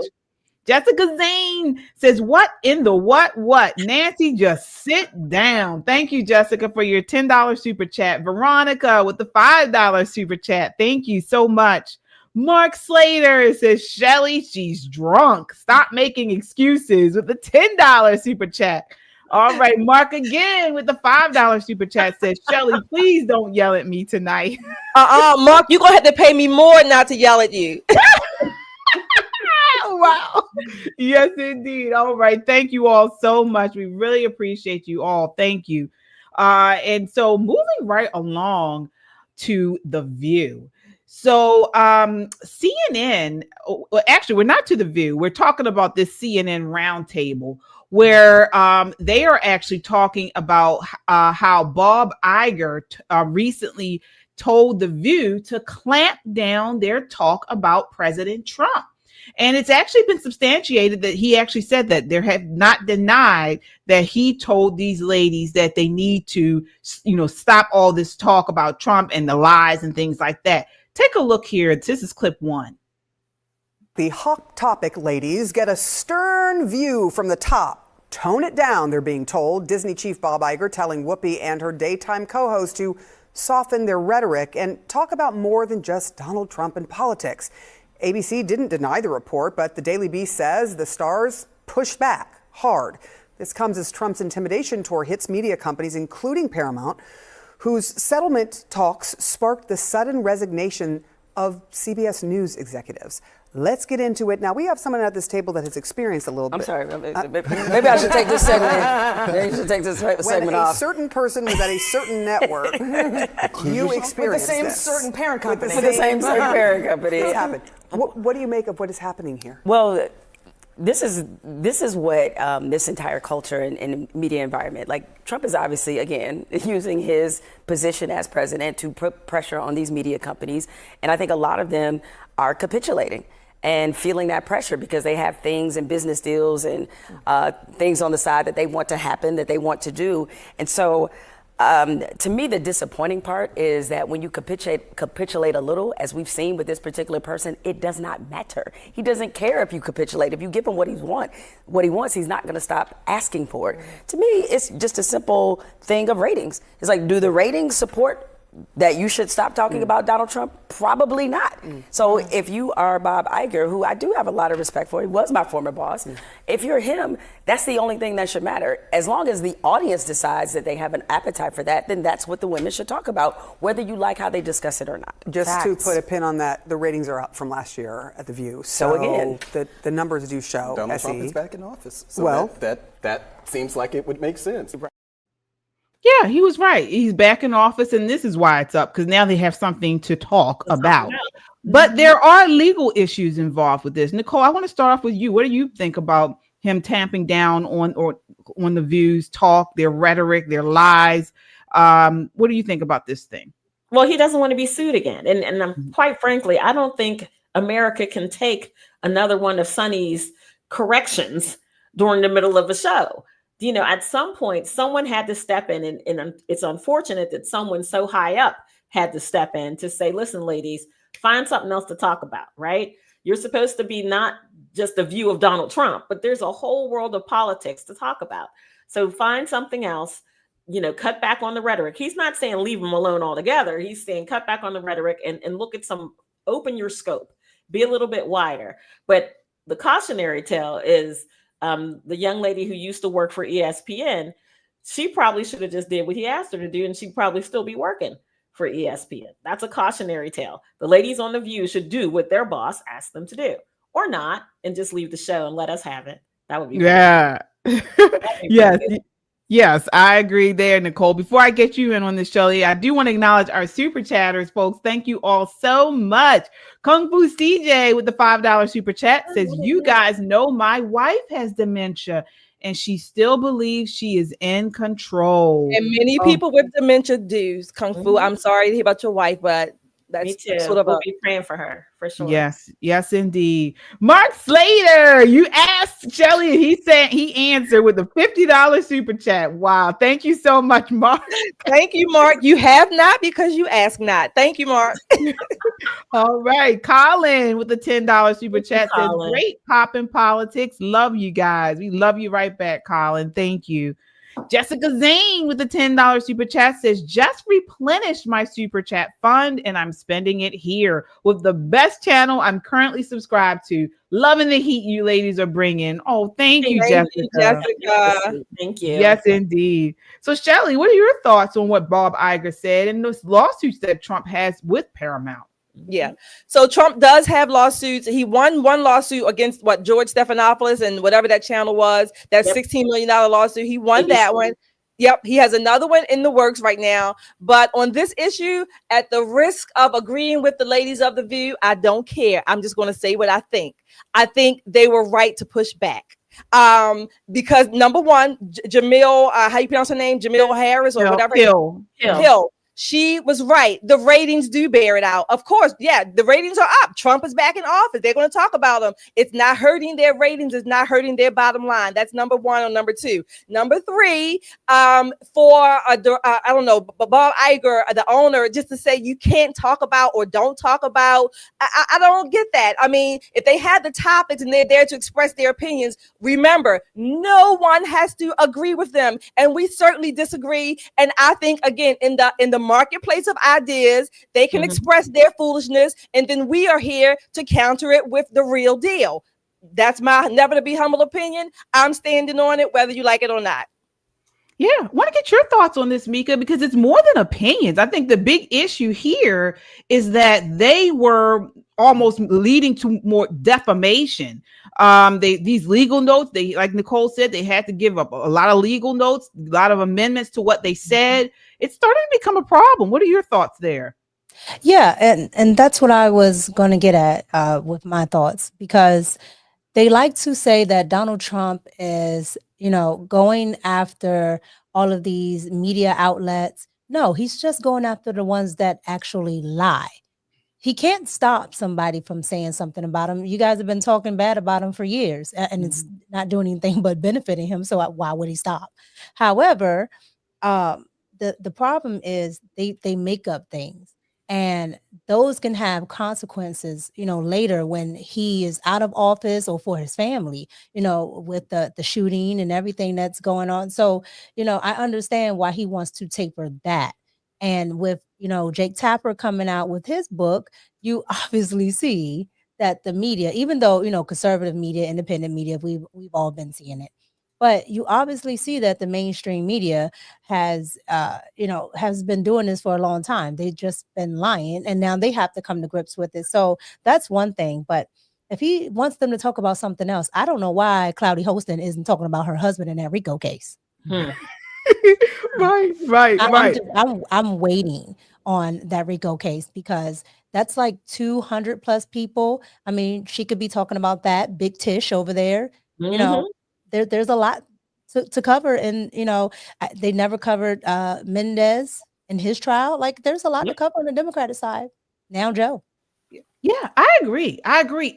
Jessica Zane says, what in the what? Nancy, just sit down. Thank you, Jessica, for your $10 super chat. Veronica with the $5 super chat. Thank you so much. Mark Slater says, Shelley, she's drunk. Stop making excuses with the $10 super chat. All right, Mark again with the $5 super chat says, Shelley, please don't yell at me tonight. Mark, you're going to have to pay me more not to yell at you. Wow. Yes, indeed. All right. Thank you all so much. We really appreciate you all. Thank you. And so moving right along to The View. So CNN, well, actually, we're not to The View. We're talking about this CNN roundtable where they are actually talking about how Bob Iger recently told The View to clamp down their talk about President Trump. And it's actually been substantiated that he actually said that. There have not denied that he told these ladies that they need to, stop all this talk about Trump and the lies and things like that. Take a look here. This is clip one. The hot topic ladies get a stern view from the top. Tone it down, they're being told. Disney chief Bob Iger telling Whoopi and her daytime co-host to soften their rhetoric and talk about more than just Donald Trump and politics. ABC didn't deny the report, but the Daily Beast says the stars pushed back hard. This comes as Trump's intimidation tour hits media companies, including Paramount, whose settlement talks sparked the sudden resignation of CBS News executives. Let's get into it. Now, we have someone at this table that has experienced a little bit. I'm sorry. Maybe I should take this segment. Maybe I should take this segment off. When a certain person was at a certain network, you experienced with the same this. certain parent company. With the same certain parent company. This happened. What do you make of what is happening here? Well, this is what this entire culture and media environment, like Trump is obviously, again, using his position as president to put pressure on these media companies. And I think a lot of them are capitulating and feeling that pressure because they have things and business deals and things on the side that they want to happen, that they want to do. And so To me, the disappointing part is that when you capitulate a little, as we've seen with this particular person, it does not matter. He doesn't care if you capitulate. If you give him what he wants, he's not going to stop asking for it. To me, it's just a simple thing of ratings. It's like, do the ratings support that you should stop talking about Donald Trump? Probably not. So if you are Bob Iger, who I do have a lot of respect for, he was my former boss, if you're him, that's the only thing that should matter. As long as the audience decides that they have an appetite for that, then that's what the women should talk about, whether you like how they discuss it or not. Just to put a pin on that, the ratings are up from last year at The View. So again, the numbers do show. Donald Trump is back in office. So that seems like it would make sense. Yeah, he was right. He's back in office, and this is why it's up, because now they have something to talk about. But there are legal issues involved with this. Nicole, I want to start off with you. What do you think about him tamping down on the View's talk, their rhetoric, their lies? What do you think about this thing? Well, he doesn't want to be sued again. And I'm quite frankly, I don't think America can take another one of Sonny's corrections during the middle of a show. You know, at some point, someone had to step in, and it's unfortunate that someone so high up had to step in to say, listen, ladies, find something else to talk about, right? You're supposed to be not just a view of Donald Trump, but there's a whole world of politics to talk about. So find something else, you know, cut back on the rhetoric. He's not saying leave them alone altogether. He's saying cut back on the rhetoric and look at open your scope, be a little bit wider. But the cautionary tale is, the young lady who used to work for ESPN, she probably should have just did what he asked her to do, and she'd probably still be working for ESPN. That's a cautionary tale. The ladies on The View should do what their boss asked them to do, or not, and just leave the show and let us have it. That would be Yes, I agree there, Nicole. Before I get you in on this, Shelly, I do want to acknowledge our super chatters, folks. Thank you all so much. Kung Fu CJ with the $5 super chat says, you guys know my wife has dementia and she still believes she is in control. And many people with dementia do, Kung Fu. I'm sorry to hear about your wife, but that's me too. Sort of we'll be praying for her for sure. Yes, indeed. Mark Slater, you asked Shelly, he answered with a $50 super chat. Wow, thank you so much, Mark. Thank you, Mark. You have not because you ask not. Thank you, Mark. All right, Colin with the $10 super chat says, great pop in politics. Love you guys. We love you right back, Colin. Thank you. Jessica Zane with the $10 super chat says, just replenished my super chat fund and I'm spending it here with the best channel I'm currently subscribed to. Loving the heat you ladies are bringing. Oh, thank you, Jessica. Thank you. Yes, indeed. So, Shelly, what are your thoughts on what Bob Iger said and those lawsuits that Trump has with Paramount? Yeah. So Trump does have lawsuits. He won one lawsuit against George Stephanopoulos and whatever that channel was, that $16 million lawsuit. He won that one. Yep. He has another one in the works right now. But on this issue, at the risk of agreeing with the ladies of The View, I don't care. I'm just going to say what I think. I think they were right to push back. Because number one, Jamil, how you pronounce her name? Jamil Harris or whatever. Hill. She was right. The ratings do bear it out. Of course, yeah, the ratings are up. Trump is back in office. They're going to talk about him. It's not hurting their ratings. It's not hurting their bottom line. That's number one or number two. Number three, I don't know, Bob Iger, the owner, just to say you can't talk about or don't talk about. I don't get that. I mean, if they had the topics and they're there to express their opinions, remember, no one has to agree with them. And we certainly disagree. And I think, again, in the marketplace of ideas, they can express their foolishness, and then we are here to counter it with the real deal. That's my never to be humble opinion. I'm standing on it, whether you like it or not. Yeah, I want to get your thoughts on this, Mika, because it's more than opinions. I think the big issue here is that they were almost leading to more defamation. These legal notes, they, like Nicole said, they had to give up a lot of legal notes, a lot of amendments to what they said. It's starting to become a problem. What are your thoughts there? Yeah, and that's what I was going to get at with my thoughts, because they like to say that Donald Trump is, going after all of these media outlets. No, he's just going after the ones that actually lie. He can't stop somebody from saying something about him. You guys have been talking bad about him for years, and it's not doing anything but benefiting him. So why would he stop? However, the problem is they make up things, and those can have consequences, later when he is out of office or for his family, with the shooting and everything that's going on. So, I understand why he wants to taper that. And with, Jake Tapper coming out with his book, you obviously see that the media, even though, conservative media, independent media, we've all been seeing it. But you obviously see that the mainstream media has been doing this for a long time. They've just been lying, and now they have to come to grips with it. So that's one thing. But if he wants them to talk about something else, I don't know why Cloudy Holston isn't talking about her husband in that RICO case. Right. I'm waiting on that RICO case because that's like 200 plus people. I mean, she could be talking about that. Big Tish over there. There's a lot to cover, and they never covered Mendez in his trial. Like, there's a lot to cover on the Democratic side. Now, Joe. Yeah, I agree.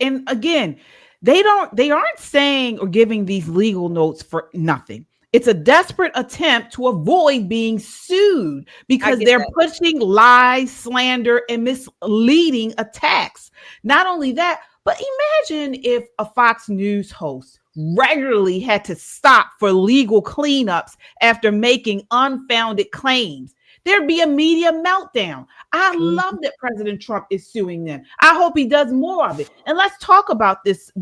And again, they aren't saying or giving these legal notes for nothing. It's a desperate attempt to avoid being sued because they're pushing lies, slander, and misleading attacks. Not only that, but imagine if a Fox News host regularly had to stop for legal cleanups after making unfounded claims. There'd be a media meltdown. I love that President Trump is suing them. I hope he does more of it. And let's talk about this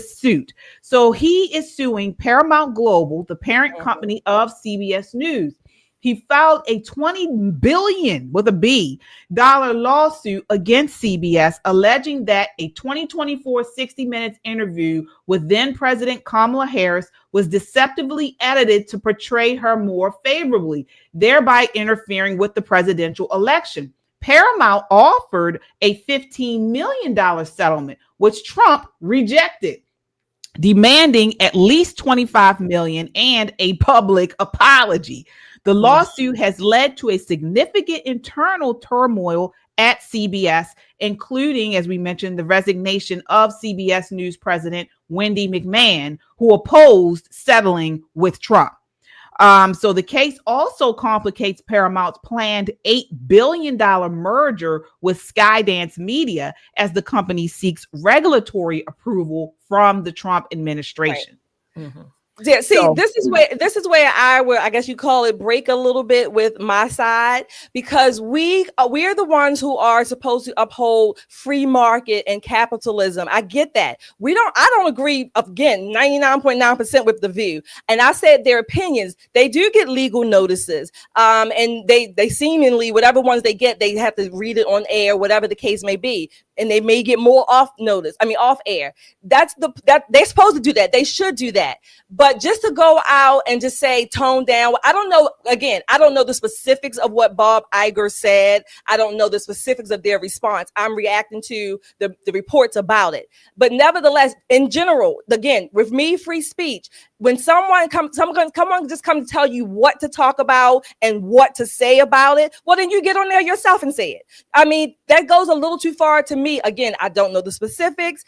suit. So he is suing Paramount Global, the parent company of CBS News. He filed a $20 billion with a B lawsuit against CBS, alleging that a 2024 60 Minutes interview with then President Kamala Harris was deceptively edited to portray her more favorably, thereby interfering with the presidential election. Paramount offered a $15 million settlement, which Trump rejected, demanding at least $25 million and a public apology. The lawsuit has led to a significant internal turmoil at CBS, including, as we mentioned, the resignation of CBS News president Wendy McMahon, who opposed settling with Trump. So the case also complicates Paramount's planned $8 billion merger with Skydance Media as the company seeks regulatory approval from the Trump administration. Right. Yeah, see, this is where I will, I guess you call it, break a little bit with my side, because we are the ones who are supposed to uphold free market and capitalism. I get that. I don't agree, again, 99.9% with The View. And I said their opinions, they do get legal notices. And they seemingly, whatever ones they get, they have to read it on air, whatever the case may be. And they may get more off air. They're supposed to do that. They should do that. But just to go out and just say tone down, I don't know. Again, I don't know the specifics of what Bob Iger said. I don't know the specifics of their response. I'm reacting to the reports about it. But nevertheless, in general, again, with me, free speech. When someone just come to tell you what to talk about and what to say about it, well, then you get on there yourself and say it. I mean, that goes a little too far to me. Again, I don't know the specifics,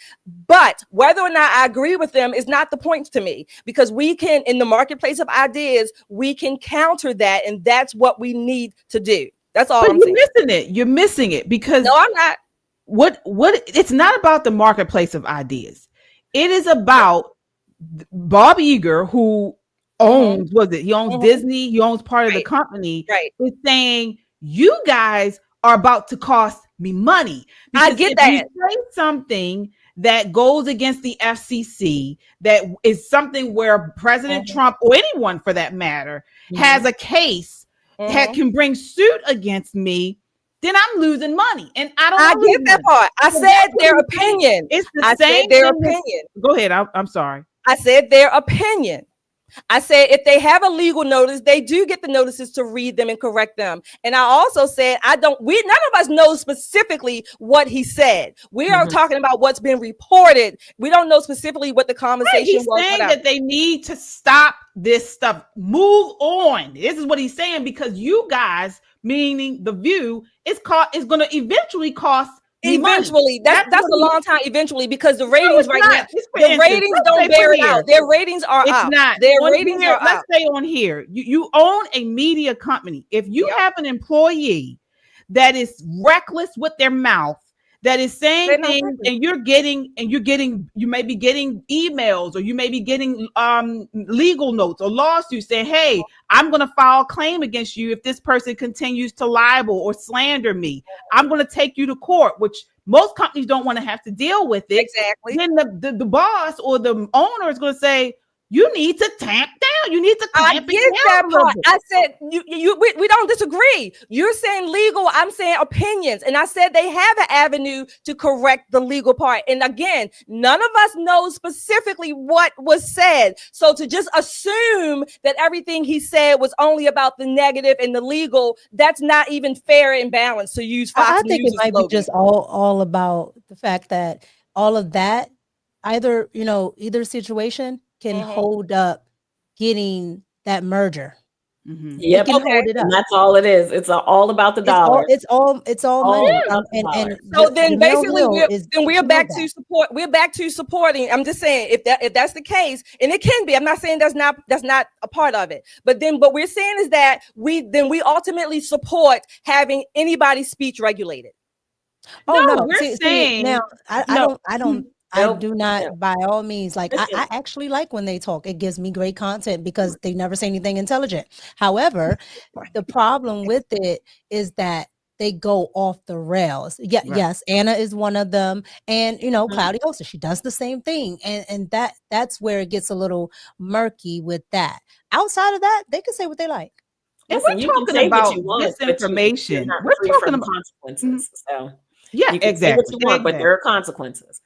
but whether or not I agree with them is not the point to me, because we can, in the marketplace of ideas, we can counter that, and that's what we need to do. That's all I'm saying. You're missing it because no, I'm not. What it's not about the marketplace of ideas. It is about Bob Iger, who owns, he owns Disney, he owns part of the company, is saying, you guys are about to cost me money. I get that. You say something that goes against the FCC, that is something where President Trump, or anyone for that matter, has a case that can bring suit against me, then I'm losing money. And I get that part. I said their opinion. It's the same. Their opinion. Go ahead. I'm sorry. I said their opinion. I said if they have a legal notice, they do get the notices to read them and correct them. And I also said none of us know specifically what he said. We are talking about what's been reported. We don't know specifically what the conversation was. He's saying that they need to stop this stuff. Move on. This is what he's saying, because you guys, meaning The View, is going to eventually cost Eventually, that's a long time. Eventually, because the ratings right now, the instance, ratings don't bear it out. Their ratings are it's up. Not. Their On ratings here, are let's up. say on here, you own a media company. If you have an employee that is reckless with their mouth, that is saying things, and you may be getting emails, or you may be getting legal notes or lawsuits saying, hey, I'm going to file a claim against you if this person continues to libel or slander me. I'm going to take you to court, which most companies don't want to have to deal with it. Exactly. Then the boss or the owner is going to say, you need to tamp down. You need to clamp it down. That part. I said we don't disagree. You're saying legal. I'm saying opinions, and I said they have an avenue to correct the legal part. And again, none of us know specifically what was said. So to just assume that everything he said was only about the negative and the legal, that's not even fair and balanced. To use Fox I think News' it might slogan. be just all about the fact that all of that, either situation can hold up getting that merger. Yep. It can hold it up. And that's all it is. It's all about the dollar. It's all money. And so then basically we're back to to support. We're back to supporting. I'm just saying if that's the case, and it can be. I'm not saying that's not a part of it. But what we're saying is that we ultimately support having anybody's speech regulated. We're saying now I do not by all means I actually like when they talk. It gives me great content because they never say anything intelligent. However, the problem with it is that they go off the rails. Yes, Anna is one of them, and Cloudy Hoster, she does the same thing, and that's where it gets a little murky with that. Outside of that, they can say what they like. And we're talking about misinformation. We're talking about consequences. So yeah, you can say what you want, but there are consequences.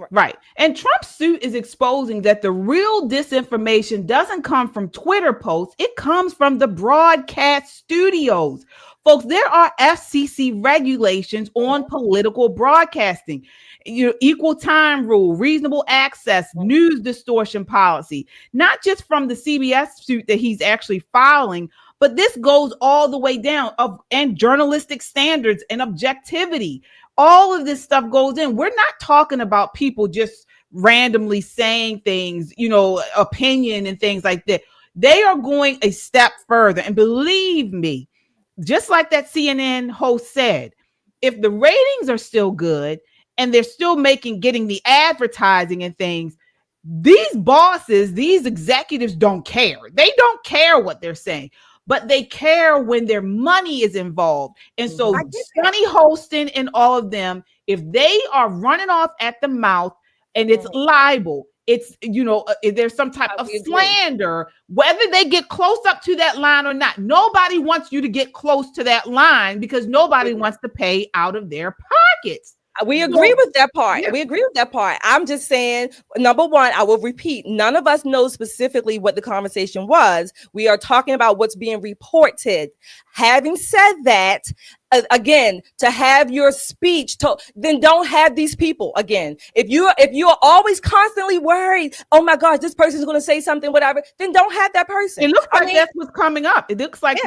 Right. And Trump's suit is exposing that the real disinformation doesn't come from Twitter posts. It comes from the broadcast studios. Folks, there are FCC regulations on political broadcasting. Equal time rule, reasonable access, news distortion policy, not just from the CBS suit that he's actually filing, but this goes all the way down and journalistic standards and objectivity. All of this stuff goes in. We're not talking about people just randomly saying things, opinion and things like that. They are going a step further. And believe me, just like that CNN host said, if the ratings are still good and they're still getting the advertising and things, these bosses, these executives don't care. They don't care what they're saying. But they care when their money is involved. And so Sonny Holston and all of them, if they are running off at the mouth and it's libel, it's, if there's some type of slander, whether they get close up to that line or not, nobody wants you to get close to that line because nobody wants to pay out of their pockets. We agree with that part. We agree with that part. I'm just saying, number one, I will repeat, none of us know specifically what the conversation was. We are talking about what's being reported. Having said that, again, to have your speech, then don't have these people. Again, if you are always constantly worried, oh my gosh, this person's going to say something, whatever, then don't have that person. It looks like that's what's coming up. It looks like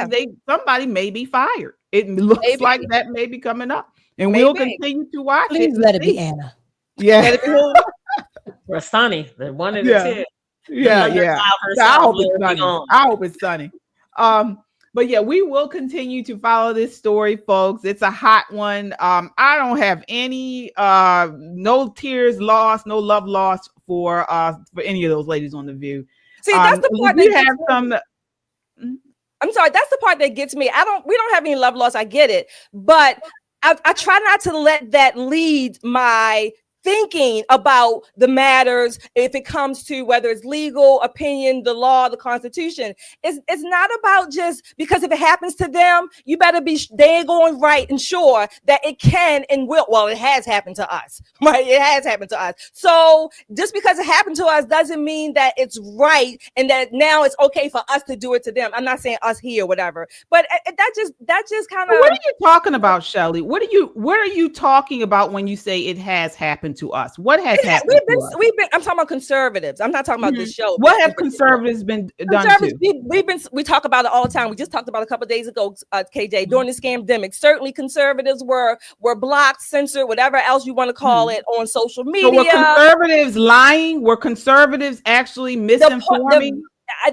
somebody may be fired. It looks like that may be coming up. And we'll continue to watch it. Please let it be Anna. Yeah. Or Sonny, the one of the two. Yeah. I hope it's Sonny. I hope it's Sonny. But yeah, we will continue to follow this story, folks. It's a hot one. I don't have any no tears lost, no love lost for any of those ladies on The View. See, that's the part we have some. I'm sorry, that's the part that gets me. We don't have any love loss. I get it, but I try not to let that lead my thinking about the matters if it comes to whether it's legal, opinion, the law, the Constitution. It's not about just because if it happens to them, you better be daggone right and sure that it can and will. Well, it has happened to us, right? It has happened to us. So just because it happened to us doesn't mean that it's right and that now it's okay for us to do it to them. I'm not saying us here, whatever, but that just kind of. What are you talking about, Shelley? What are you talking about when you say it has happened happened to us? What has happened to us? I'm talking about conservatives. I'm not talking about this show. What have conservatives been done to? We talk about it all the time. We just talked about it a couple of days ago, KJ, during the scamdemic. Certainly conservatives were blocked, censored, whatever else you want to call it, on social media. So were conservatives lying? Were conservatives actually misinforming?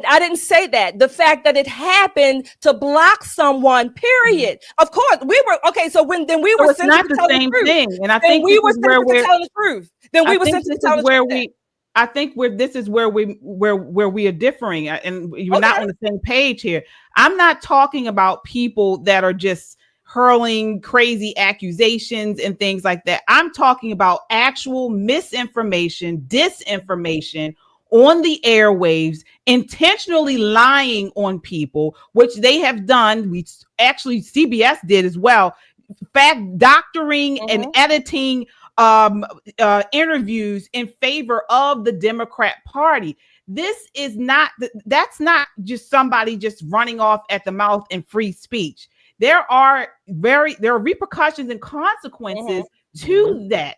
I didn't say that. The fact that it happened to block someone, period. Of course, we were okay. So when then we were it's not the same thing, and I think we were censored to tell the truth. Then we were censored to tell the truth. I think this is where we are differing, and you're not on the same page here. I'm not talking about people that are just hurling crazy accusations and things like that. I'm talking about actual misinformation, disinformation on the airwaves, intentionally lying on people, which they have done. We actually, CBS did as well, fact doctoring and editing interviews in favor of the Democrat Party. This is not, that's not just somebody just running off at the mouth in free speech. There are repercussions and consequences to that.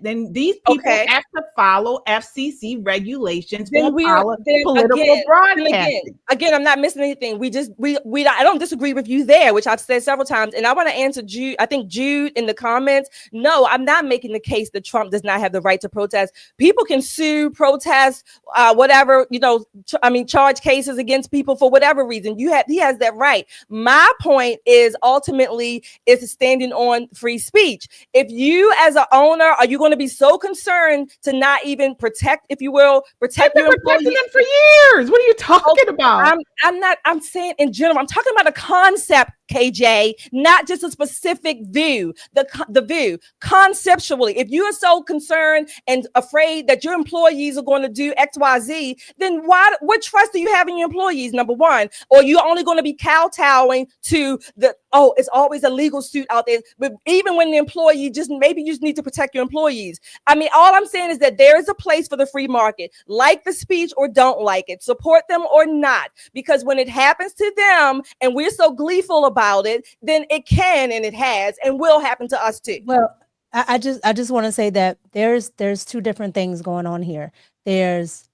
Then these people have to follow FCC regulations on political broadcasting. Again, I'm not missing anything. I don't disagree with you there, which I've said several times. And I want to answer Jude. I think Jude in the comments. No, I'm not making the case that Trump does not have the right to protest. People can sue, protest, whatever, charge cases against people for whatever reason. He has that right. My point is ultimately is standing on free speech. If you as an owner, are you going to be so concerned to not even protect, if you will, protect your employees? Them for years. What are you talking about? I'm saying in general, I'm talking about a concept, KJ, not just a specific view, the view conceptually. If you are so concerned and afraid that your employees are going to do XYZ, then what trust do you have in your employees, number one? Or you're only going to be kowtowing to it's always a legal suit out there. But even when the employee maybe you just need to protect your employees. I mean, all I'm saying is that there is a place for the free market. Like the speech or don't like it, support them or not. Because when it happens to them and we're so gleeful about it, then it can and it has and will happen to us too. Well, I just want to say that there's two different things going on here. There's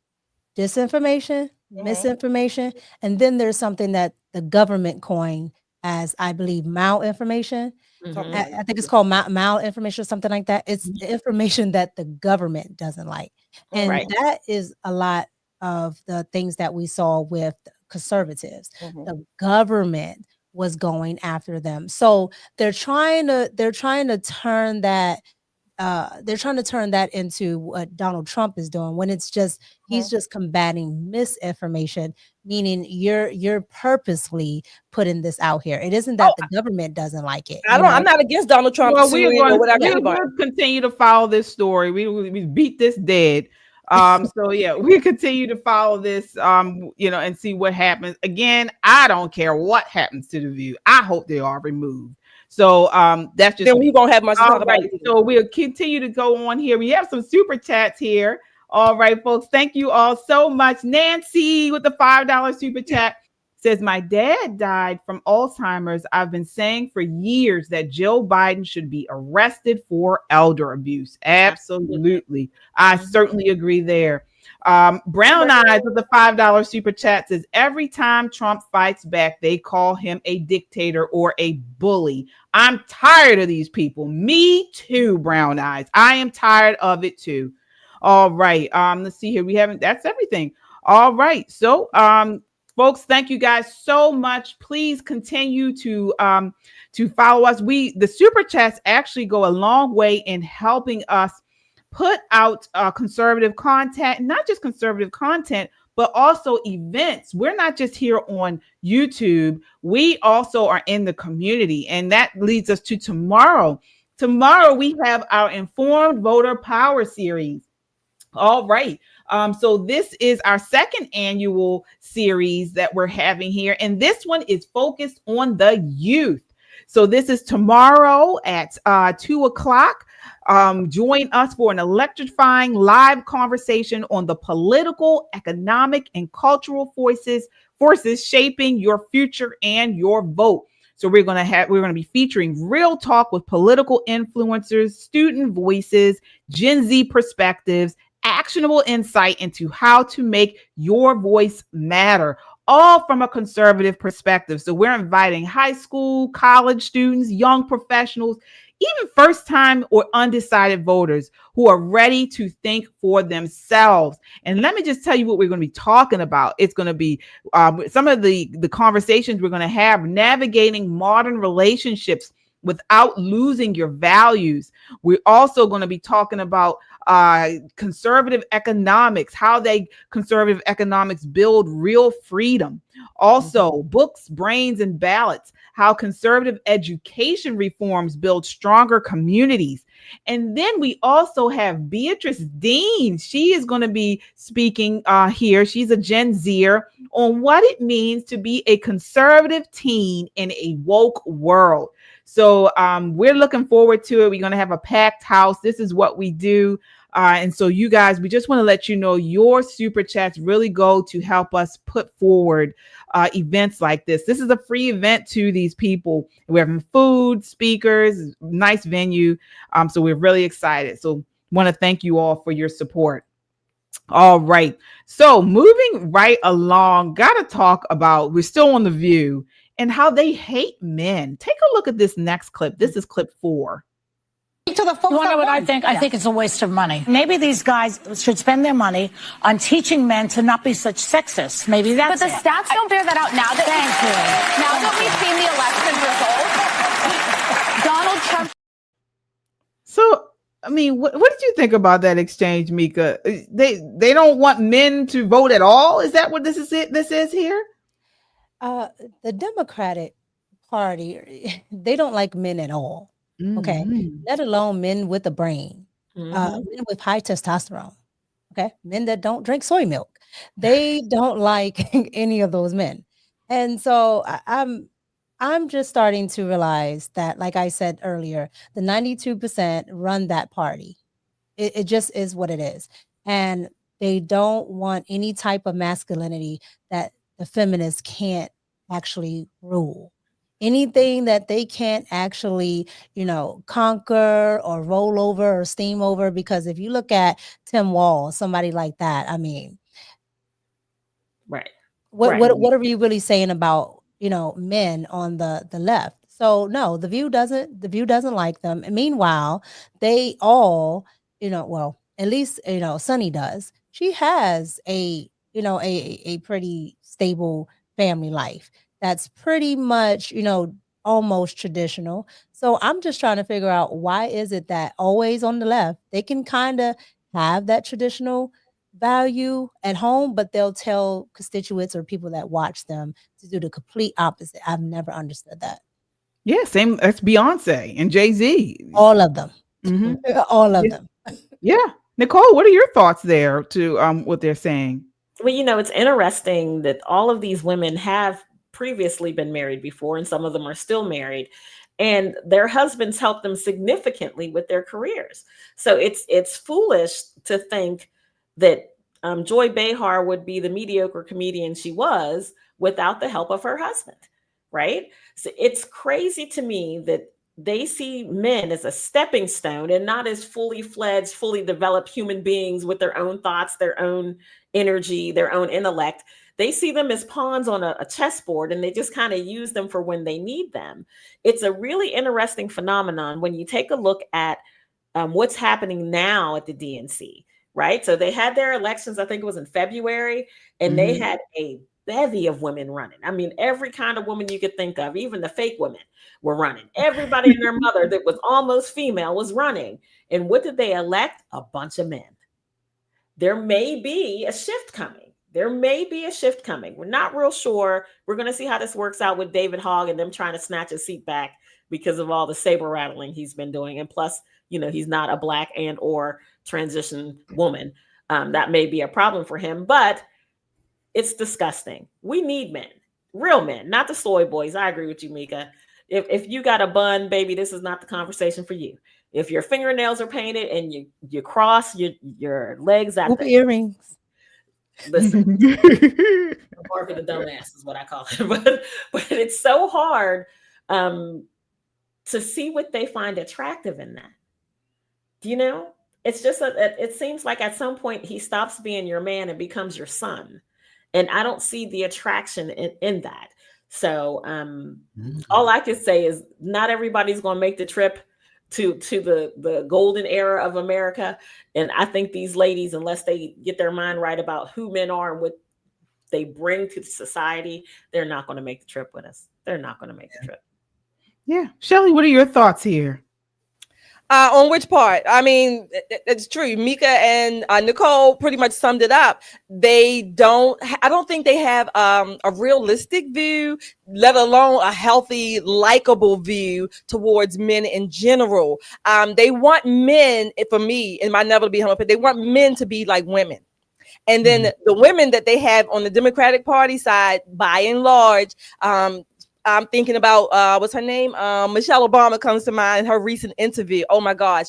disinformation, misinformation, and then there's something that the government coined as, I believe, malinformation. I think it's called malinformation or something like that. It's information that the government doesn't like. And that is a lot of the things that we saw with conservatives. The government was going after them. So they're trying to turn that into what Donald Trump is doing, when it's just he's just combating misinformation, meaning you're purposely putting this out here. It isn't that the government doesn't like it. I'm not against Donald Trump. Well, we'll continue to follow this story. We beat this dead. So yeah, we continue to follow this, and see what happens. Again, I don't care what happens to the View. I hope they are removed. So that's just, then we won't have much to talk about. So we'll continue to go on here. We have some super chats here. All right, folks. Thank you all so much. Nancy with the $5 super chat says, my dad died from Alzheimer's. I've been saying for years that Joe Biden should be arrested for elder abuse. Absolutely. I certainly agree there. Brown Eyes with the $5 super chat says, every time Trump fights back, they call him a dictator or a bully. I'm tired of these people. Me too, Brown Eyes. I am tired of it too. All right. Let's see here. That's everything. All right. So, folks, thank you guys so much. Please continue to follow us. The super chats actually go a long way in helping us put out conservative content, not just conservative content, but also events. We're not just here on YouTube. We also are in the community. And that leads us to tomorrow. Tomorrow, we have our Informed Voter Power series. All right. So this is our second annual series that we're having here. And this one is focused on the youth. So this is tomorrow at 2:00. Join us for an electrifying live conversation on the political, economic, and cultural forces shaping your future and your vote. So we're going to be featuring real talk with political influencers, student voices, Gen Z perspectives, actionable insight into how to make your voice matter, all from a conservative perspective. So we're inviting high school, college students, young professionals, even first-time or undecided voters who are ready to think for themselves. And let me just tell you what we're going to be talking about. It's going to be some of the conversations we're going to have, navigating modern relationships without losing your values. We're also going to be talking about conservative economics, how conservative economics build real freedom. Also, books, brains, and ballots, how conservative education reforms build stronger communities. And then we also have Beatrice Dean. She is going to be speaking here. She's a Gen Zer on what it means to be a conservative teen in a woke world. So we're looking forward to it. We're going to have a packed house. This is what we do. And so you guys, we just want to let you know your super chats really go to help us put forward events like this. This is a free event to these people. We're having food, speakers, nice venue. So we're really excited. So want to thank you all for your support. All right. So moving right along, got to talk about, we're still on The View and how they hate men. Take a look at this next clip. This is clip 4. To the folks, you want to know what I think? I think it's a waste of money. Maybe these guys should spend their money on teaching men to not be such sexists. Maybe that's But the stats don't bear that out now that we've seen the election results. Donald Trump. So, I mean, what did you think about that exchange, Mika? They don't want men to vote at all? Is that what this is here? The Democratic Party, they don't like men at all. Okay, let alone men with a brain, men with high testosterone. Okay, men that don't drink soy milk, they don't like any of those men. And so I'm just starting to realize that, like I said earlier, the 92% run that party. It just is what it is, and they don't want any type of masculinity that the feminists can't actually rule. Anything that they can't actually, conquer or roll over or steam over. Because if you look at Tim Walz, somebody like that, I mean, right. What are we really saying about, men on the left? So no, The View doesn't like them. And meanwhile, they all, well, at least, Sunny does. She has a pretty stable family life. That's pretty much, almost traditional. So I'm just trying to figure out, why is it that always on the left, they can kind of have that traditional value at home, but they'll tell constituents or people that watch them to do the complete opposite. I've never understood that. Yeah, same. That's Beyonce and Jay-Z. All of them. All of them. Yeah. Nicole, what are your thoughts there to what they're saying? Well, it's interesting that all of these women have previously been married before, and some of them are still married, and their husbands help them significantly with their careers. So it's foolish to think that Joy Behar would be the mediocre comedian she was without the help of her husband, right? So it's crazy to me that they see men as a stepping stone and not as fully fledged, fully developed human beings with their own thoughts, their own energy, their own intellect. They see them as pawns on a chessboard, and they just kind of use them for when they need them. It's a really interesting phenomenon when you take a look at what's happening now at the DNC, right? So they had their elections, I think it was in February, and they had a bevy of women running. I mean, every kind of woman you could think of, even the fake women were running. Everybody and their mother that was almost female was running. And what did they elect? A bunch of men. There may be a shift coming. We're not real sure. We're going to see how this works out with David Hogg and them trying to snatch his seat back because of all the saber rattling he's been doing. And plus, he's not a Black and or transition woman. That may be a problem for him, but it's disgusting. We need men, real men, not the soy boys. I agree with you, Mika. If you got a bun, baby, this is not the conversation for you. If your fingernails are painted and you cross your legs at the earrings. Listen, mark of the dumbass is what I call it. But it's so hard to see what they find attractive in that. You know, it's just it seems like at some point he stops being your man and becomes your son. And I don't see the attraction in that. So all I can say is not everybody's going to make the trip to the golden era of America. And I think these ladies, unless they get their mind right about who men are and what they bring to society, they're not going to make the trip with us. They're not going to make the trip. Yeah. Shelley, what are your thoughts here? On which part? I mean, it's true. Mika and Nicole pretty much summed it up. I don't think they have a realistic view, let alone a healthy, likable view towards men in general. They want men, for me, in my never to be humble, they want men to be like women. And then the women that they have on the Democratic Party side, by and large, I'm thinking about what's her name? Michelle Obama comes to mind. Her recent interview. Oh my gosh.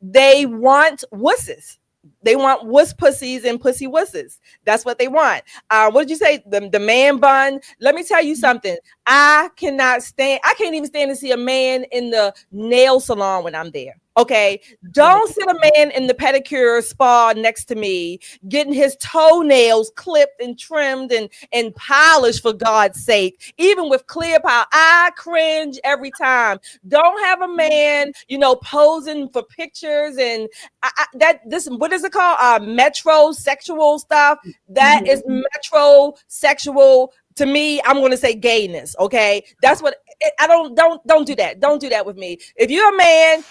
They want wusses. They want wuss pussies and pussy wusses. That's what they want. What did you say? The man bun. Let me tell you something. I can't even stand to see a man in the nail salon when I'm there. Okay, don't sit a man in the pedicure spa next to me getting his toenails clipped and trimmed and polished, for God's sake, even with clear powder. I cringe every time. Don't have a man, posing for pictures and what is it called? Metrosexual stuff. That is metrosexual. To me, I'm going to say gayness. Okay, that's what I don't do that. Don't do that with me. If you're a man,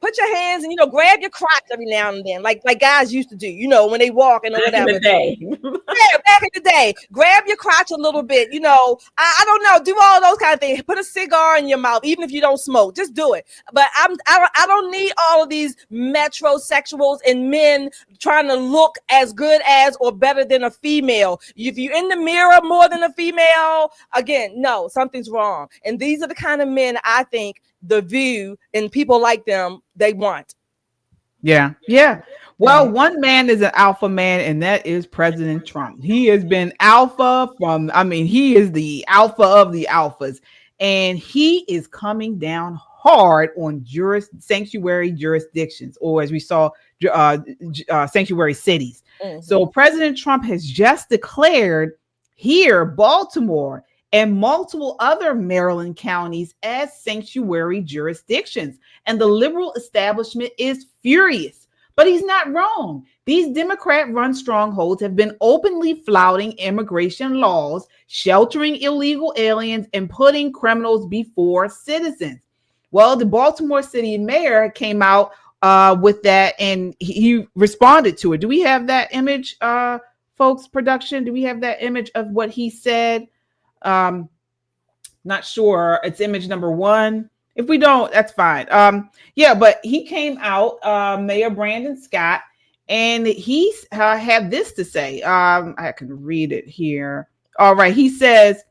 put your hands and grab your crotch every now and then, like guys used to do. When they walk and whatever. Back in the day. Yeah, back in the day. Grab your crotch a little bit. I don't know. Do all those kind of things. Put a cigar in your mouth, even if you don't smoke. Just do it. But I don't need all of these metrosexuals and men trying to look as good as or better than a female. If you're in the mirror more than a female, again, no, something's wrong. And these are the kind of men I think The View and people like them, they want. Yeah. Well, one man is an alpha man, and that is President Trump. He has been alpha he is the alpha of the alphas, and he is coming down hard on sanctuary jurisdictions, or as we saw, sanctuary cities. Mm-hmm. So President Trump has just declared here Baltimore and multiple other Maryland counties as sanctuary jurisdictions. And the liberal establishment is furious, but he's not wrong. These Democrat-run strongholds have been openly flouting immigration laws, sheltering illegal aliens, and putting criminals before citizens. Well, the Baltimore City mayor came out with that, and he responded to it. Do we have that image, folks, production? Do we have that image of what he said? Not sure. It's image number 1. If we don't, that's fine. But he came out, Mayor Brandon Scott, and he had this to say. I can read it here. All right. He says,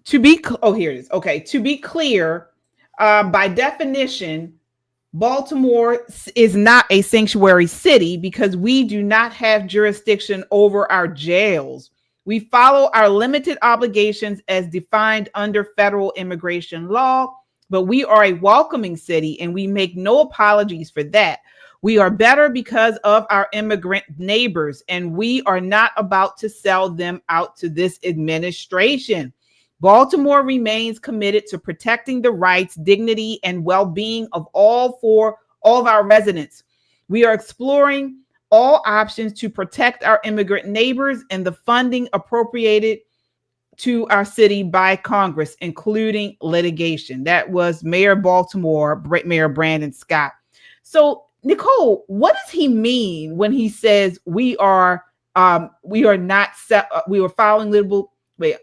here it is. Okay. To be clear, by definition, Baltimore is not a sanctuary city because we do not have jurisdiction over our jails. We follow our limited obligations as defined under federal immigration law, but we are a welcoming city and we make no apologies for that. We are better because of our immigrant neighbors, and we are not about to sell them out to this administration. Baltimore remains committed to protecting the rights, dignity, and well-being of all of our residents. We are exploring all options to protect our immigrant neighbors and the funding appropriated to our city by Congress, including litigation. That was Mayor Baltimore, Mayor Brandon Scott. So, Nicole, what does he mean when he says we are following liberal?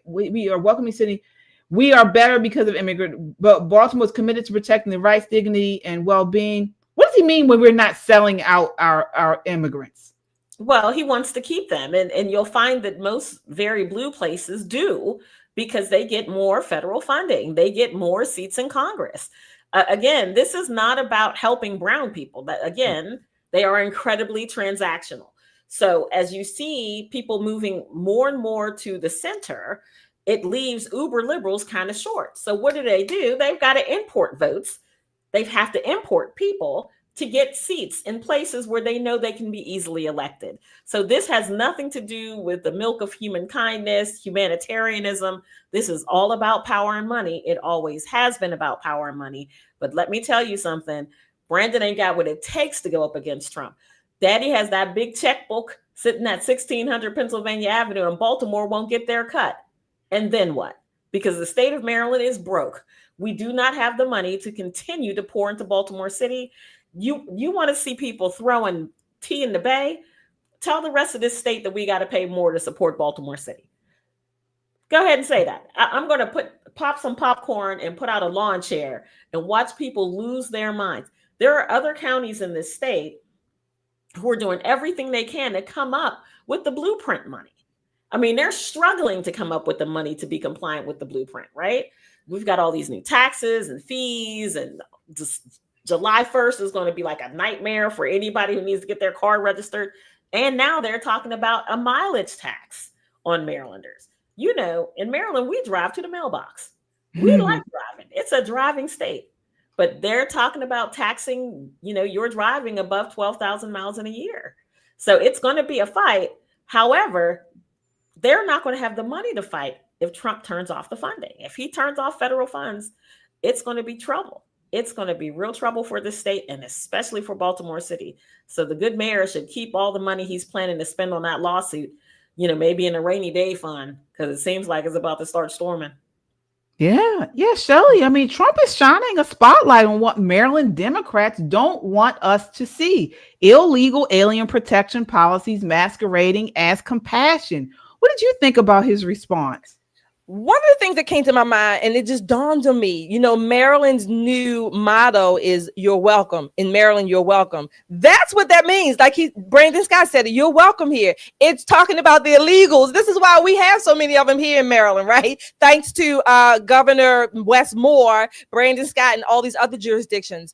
We are welcoming city. We are better because of immigrant, but Baltimore is committed to protecting the rights, dignity, and well-being. What does he mean when we're not selling out our immigrants? Well, he wants to keep them. And you'll find that most very blue places do, because they get more federal funding. They get more seats in Congress. Again, this is not about helping brown people. That, again, they are incredibly transactional. So as you see people moving more and more to the center, it leaves uber liberals kind of short. So what do? They've got to import votes. They have to import people to get seats in places where they know they can be easily elected. So this has nothing to do with the milk of human kindness, humanitarianism. This is all about power and money. It always has been about power and money. But let me tell you something. Brandon ain't got what it takes to go up against Trump. Daddy has that big checkbook sitting at 1600 Pennsylvania Avenue, and Baltimore won't get their cut. And then what? Because the state of Maryland is broke. We do not have the money to continue to pour into Baltimore City. You want to see people throwing tea in the bay? Tell the rest of this state that we got to pay more to support Baltimore City. Go ahead and say that. I'm going to pop some popcorn and put out a lawn chair and watch people lose their minds. There are other counties in this state who are doing everything they can to come up with the blueprint money. I mean, they're struggling to come up with the money to be compliant with the blueprint, right? We've got all these new taxes and fees, and just July 1st is going to be like a nightmare for anybody who needs to get their car registered. And now they're talking about a mileage tax on Marylanders. You know, in Maryland, we drive to the mailbox. We like driving. It's a driving state. But they're talking about taxing, you're driving above 12,000 miles in a year. So it's going to be a fight. However, they're not going to have the money to fight if Trump turns off the funding. If he turns off federal funds, it's going to be trouble. It's going to be real trouble for the state, and especially for Baltimore City. So the good mayor should keep all the money he's planning to spend on that lawsuit, maybe in a rainy day fund, because it seems like it's about to start storming. Yeah, Shelley. I mean, Trump is shining a spotlight on what Maryland Democrats don't want us to see: illegal alien protection policies masquerading as compassion. What did you think about his response? One of the things that came to my mind, and it just dawned on me, Maryland's new motto is "You're welcome." In Maryland, you're welcome. That's what that means. Like Brandon Scott said, you're welcome here. It's talking about the illegals. This is why we have so many of them here in Maryland, right? Thanks to Governor Wes Moore, Brandon Scott, and all these other jurisdictions.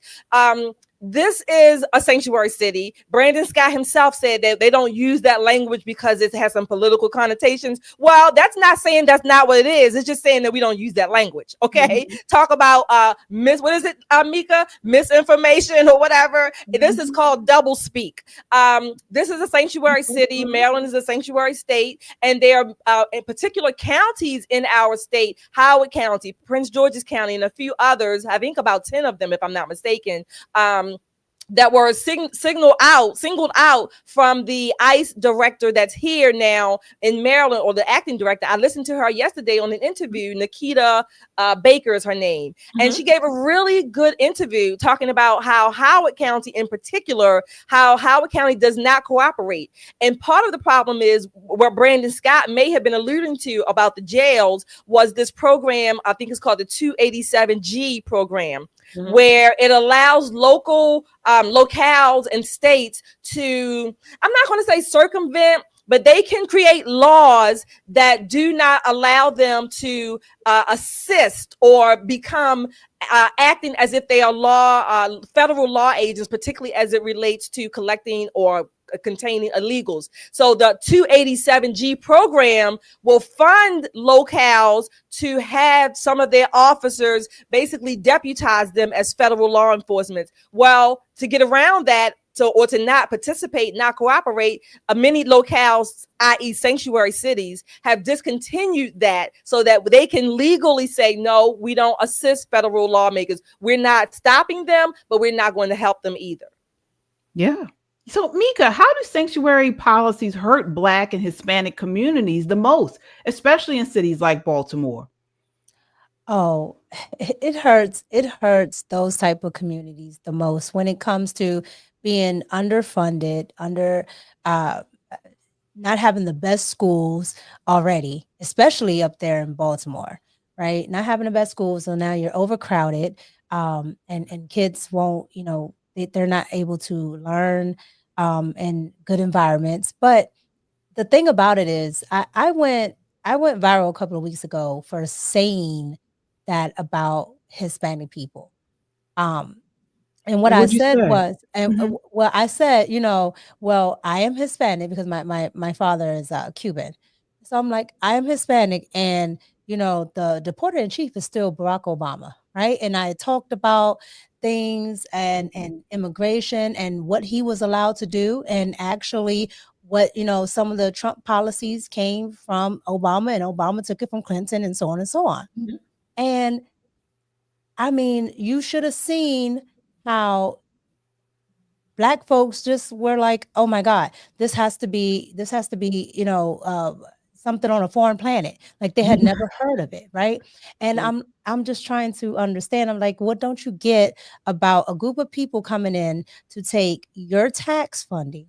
This is a sanctuary city. Brandon Scott himself said that they don't use that language because it has some political connotations. Well, that's not saying that's not what it is. It's just saying that we don't use that language. Okay. Mm-hmm. Talk about Mika? Misinformation or whatever. Mm-hmm. This is called double speak. This is a sanctuary city. Maryland is a sanctuary state. And there are in particular counties in our state, Howard County, Prince George's County, and a few others, I think about 10 of them, if I'm not mistaken, that were singled out from the ICE director that's here now in Maryland, or the acting director. I listened to her yesterday on an interview. Nikita Baker is her name. Mm-hmm. And she gave a really good interview talking about how Howard County in particular, how Howard County does not cooperate. And part of the problem is what Brandon Scott may have been alluding to about the jails was this program, I think it's called the 287G program. Mm-hmm. Where it allows locales and states to, I'm not going to say circumvent, but they can create laws that do not allow them to assist or become acting as if they are federal law agents, particularly as it relates to collecting or containing illegals. So the 287G program will fund locales to have some of their officers basically deputize them as federal law enforcement. Well, to get around that, or to not participate, not cooperate, many locales, i.e. sanctuary cities, have discontinued that so that they can legally say, no, we don't assist federal lawmakers. We're not stopping them, but we're not going to help them either. Yeah. So, Mika, how do sanctuary policies hurt Black and Hispanic communities the most, especially in cities like Baltimore? Oh, it hurts. It hurts those type of communities the most when it comes to being underfunded, not having the best schools already, especially up there in Baltimore, right? Not having the best schools, so now you're overcrowded, and kids won't, they're not able to learn in good environments. But the thing about it is, I went viral a couple of weeks ago for saying that about Hispanic people. And what I What'd you said say? was, well, I said, well, I am Hispanic because my father is Cuban. So I'm like, I am Hispanic, and the deporter in chief is still Barack Obama, right? And I talked about things and immigration and what he was allowed to do, and actually what some of the Trump policies came from Obama, and Obama took it from Clinton, and so on and so on. And I mean, you should have seen how Black folks just were like, oh my God, this has to be, something on a foreign planet. Like they had never heard of it, right? And I'm just trying to understand. I'm like, what don't you get about a group of people coming in to take your tax funding?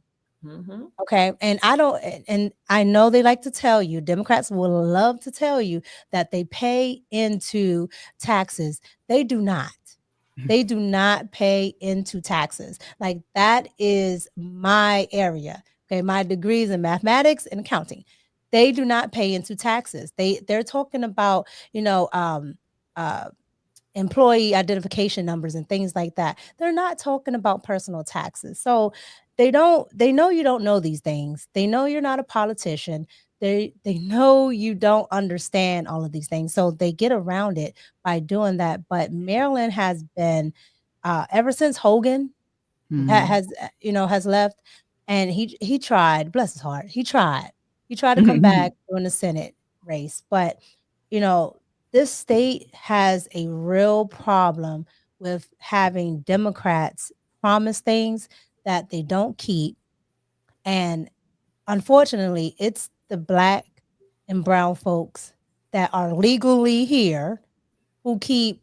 Okay. And I know they like to tell you, Democrats will love to tell you that they pay into taxes. They do not. They do not pay into taxes. Like that is my area. Okay. My degrees in mathematics and accounting. They do not pay into taxes. They're talking about, employee identification numbers and things like that. They're not talking about personal taxes. So they know you don't know these things. They know you're not a politician. They know you don't understand all of these things. So they get around it by doing that. But Maryland has been ever since Hogan has left, and he tried, bless his heart, he tried to come back during the Senate race. But this state has a real problem with having Democrats promise things that they don't keep. And unfortunately, it's the Black and brown folks that are legally here who keep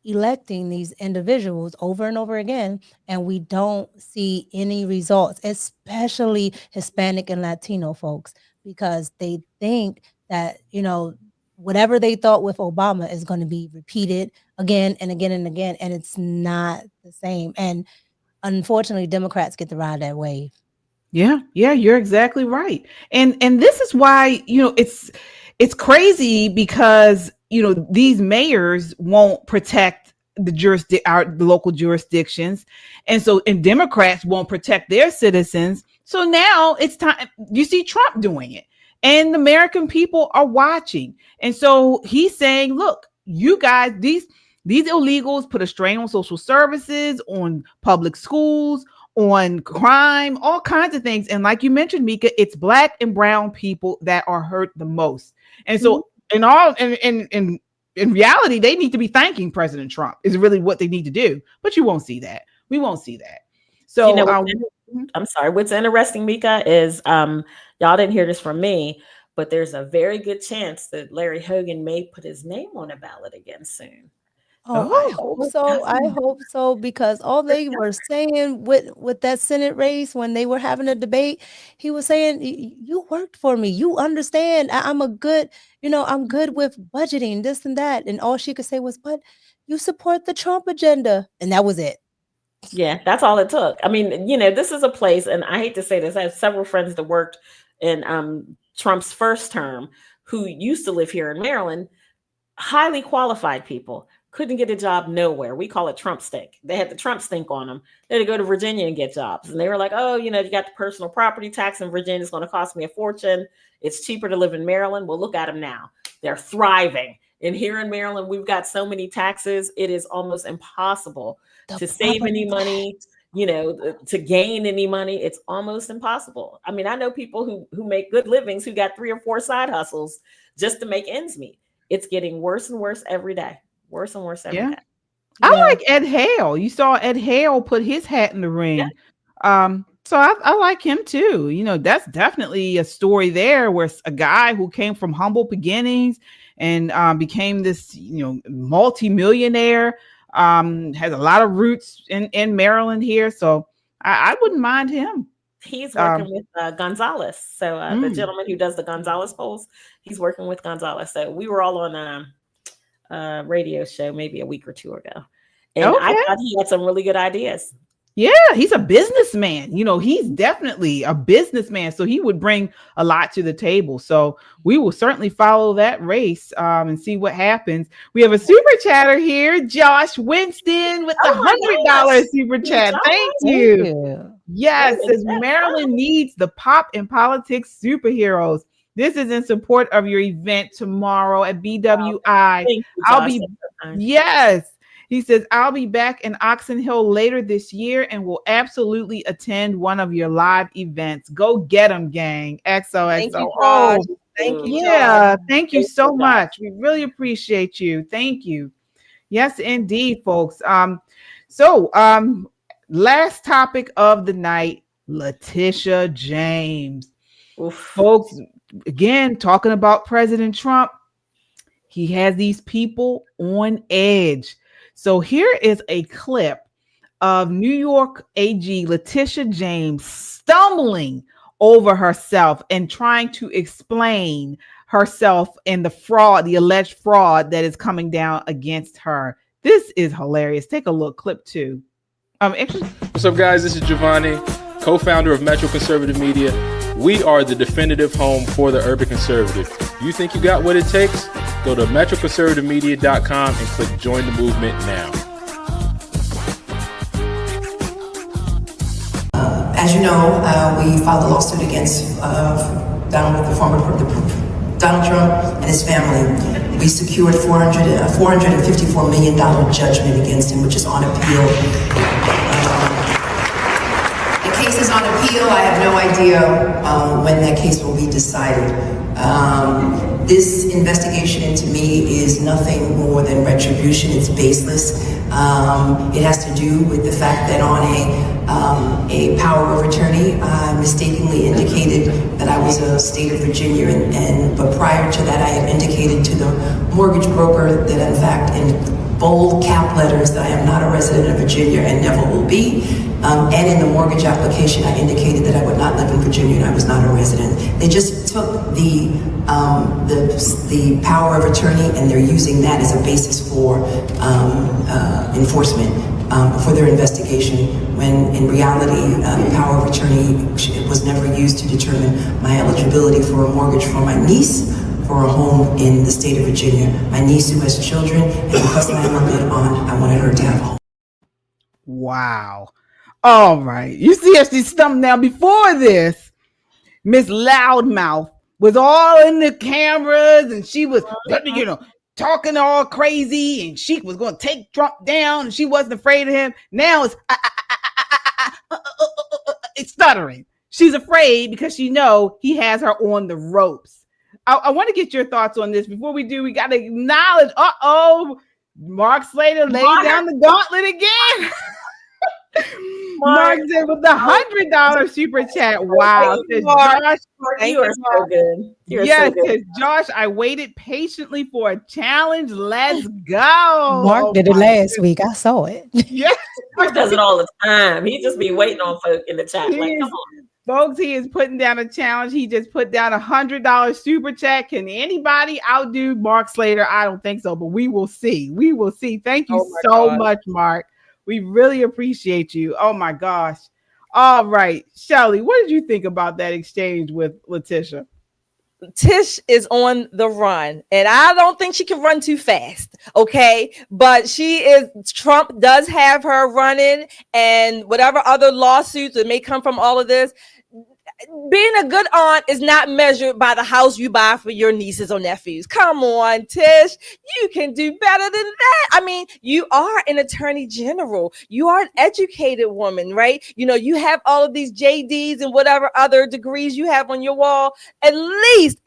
electing these individuals over and over again, and we don't see any results, especially Hispanic and Latino folks, because they think that whatever they thought with Obama is going to be repeated again and again and again, and it's not the same. And unfortunately, Democrats get to ride that wave. Yeah, you're exactly right. And this is why, it's crazy because, these mayors won't protect the local jurisdictions. And Democrats won't protect their citizens. So now it's time, you see Trump doing it, and the American people are watching. And so he's saying, look, you guys, these illegals put a strain on social services, on public schools, on crime, all kinds of things. And like you mentioned, Mika, it's Black and brown people that are hurt the most. And so in reality, they need to be thanking President Trump is really what they need to do. But you won't see that. We won't see that. So I'm sorry. What's interesting, Mika, is y'all didn't hear this from me, but there's a very good chance that Larry Hogan may put his name on a ballot again soon. I hope so, because all they were saying with that Senate race when they were having a debate, he was saying, you worked for me, you understand, I'm good with budgeting, this and that. And all she could say was, but you support the Trump agenda. And that was it. Yeah, that's all it took. I mean, this is a place, and I hate to say this, I have several friends that worked in Trump's first term who used to live here in Maryland, highly qualified people. Couldn't get a job nowhere. We call it Trump stink. They had the Trump stink on them. They had to go to Virginia and get jobs. And they were like, oh, you got the personal property tax in Virginia. It's going to cost me a fortune. It's cheaper to live in Maryland. Well, look at them now. They're thriving. And here in Maryland, we've got so many taxes. It is almost impossible to save any money, to gain any money. It's almost impossible. I mean, I know people who make good livings, who got 3 or 4 side hustles just to make ends meet. It's getting worse and worse every day. Worse and worse every day. I like Ed Hale. You saw Ed Hale put his hat in the ring. Yeah. So I like him too. That's definitely a story there where a guy who came from humble beginnings and became this, multi-millionaire, has a lot of roots in Maryland here. So I wouldn't mind him. He's working with Gonzalez. So the gentleman who does the Gonzalez polls, he's working with Gonzalez. So we were all on radio show maybe a week or 2 ago, and I thought he had some really good ideas. Yeah, he's a businessman. You know, he's definitely a businessman. So he would bring a lot to the table. So we will certainly follow that race and see what happens. We have a super chatter here. Josh Winston with the $100 super chat. Thank you. Yes, says Maryland needs the pop and politics superheroes. This is in support of your event tomorrow at BWI. I'll be, yes. He says, I'll be back in Oxon Hill later this year and will absolutely attend one of your live events. Go get them, gang. XOXO. Thank you, Oh, Josh. Thank you, yeah. Josh. Thank you so much. We really appreciate you. Thank you. Yes, indeed, folks. Last topic of the night, Leticia James. Folks, again, talking about President Trump. He has these people on edge. So here is a clip of New York AG Leticia James stumbling over herself and trying to explain herself and the fraud, the alleged fraud that is coming down against her. This is hilarious. Take a look. Clip 2. What's up, guys? This is Giovanni, co-founder of Metro Conservative Media. We are the definitive home for the urban conservative. You think you got what it takes? Go to metroconservativemedia.com and click join the movement now. As you know, we filed a lawsuit against Donald Trump and his family. We secured $454 million judgment against him, which is on appeal. The case is on appeal. I have no idea when that case will be decided. This investigation into me is nothing more than retribution. It's baseless. It has to do with the fact that on a power of attorney, I mistakenly indicated that I was a state of Virginia, but prior to that, I had indicated to the mortgage broker that in fact, in bold cap letters, that I am not a resident of Virginia and never will be. And in the mortgage application, I indicated that I would not live in Virginia and I was not a resident. They just took the power of attorney and they're using that as a basis for enforcement for their investigation, when in reality, the power of attorney was never used to determine my eligibility for a mortgage for my niece for a home in the state of Virginia. My niece who has children, and because I am a bit on, I wanted her to have a home. Wow. All right. You see how she stumped down before this. Miss Loudmouth was all in the cameras and she was, talking all crazy and she was going to take Trump down and she wasn't afraid of him. Now it's stuttering. She's afraid because she know he has her on the ropes. I want to get your thoughts on this. Before we do, we got to acknowledge, Mark Slater laid down the gauntlet again. Mark said with the $100 super chat. Wow. Says Josh, you are so good. Yes, says Josh, I waited patiently for a challenge. Let's go. Mark did it last week. I saw it. Yes. Mark does it all the time. He just be waiting on folk in the chat. Like, come on. Folks, he is putting down a challenge. He just put down $100 super chat. Can anybody outdo Mark Slater? I don't think so, but we will see. We will see. Thank you so much, Mark. We really appreciate you. Oh my gosh. All right. Shelly, what did you think about that exchange with Leticia? Tish is on the run, and I don't think she can run too fast. Okay. But Trump does have her running, and whatever other lawsuits that may come from all of this. Being a good aunt is not measured by the house you buy for your nieces or nephews. Come on, Tish. You can do better than that. I mean, you are an attorney general. You are an educated woman, right? You have all of these JDs and whatever other degrees you have on your wall. At least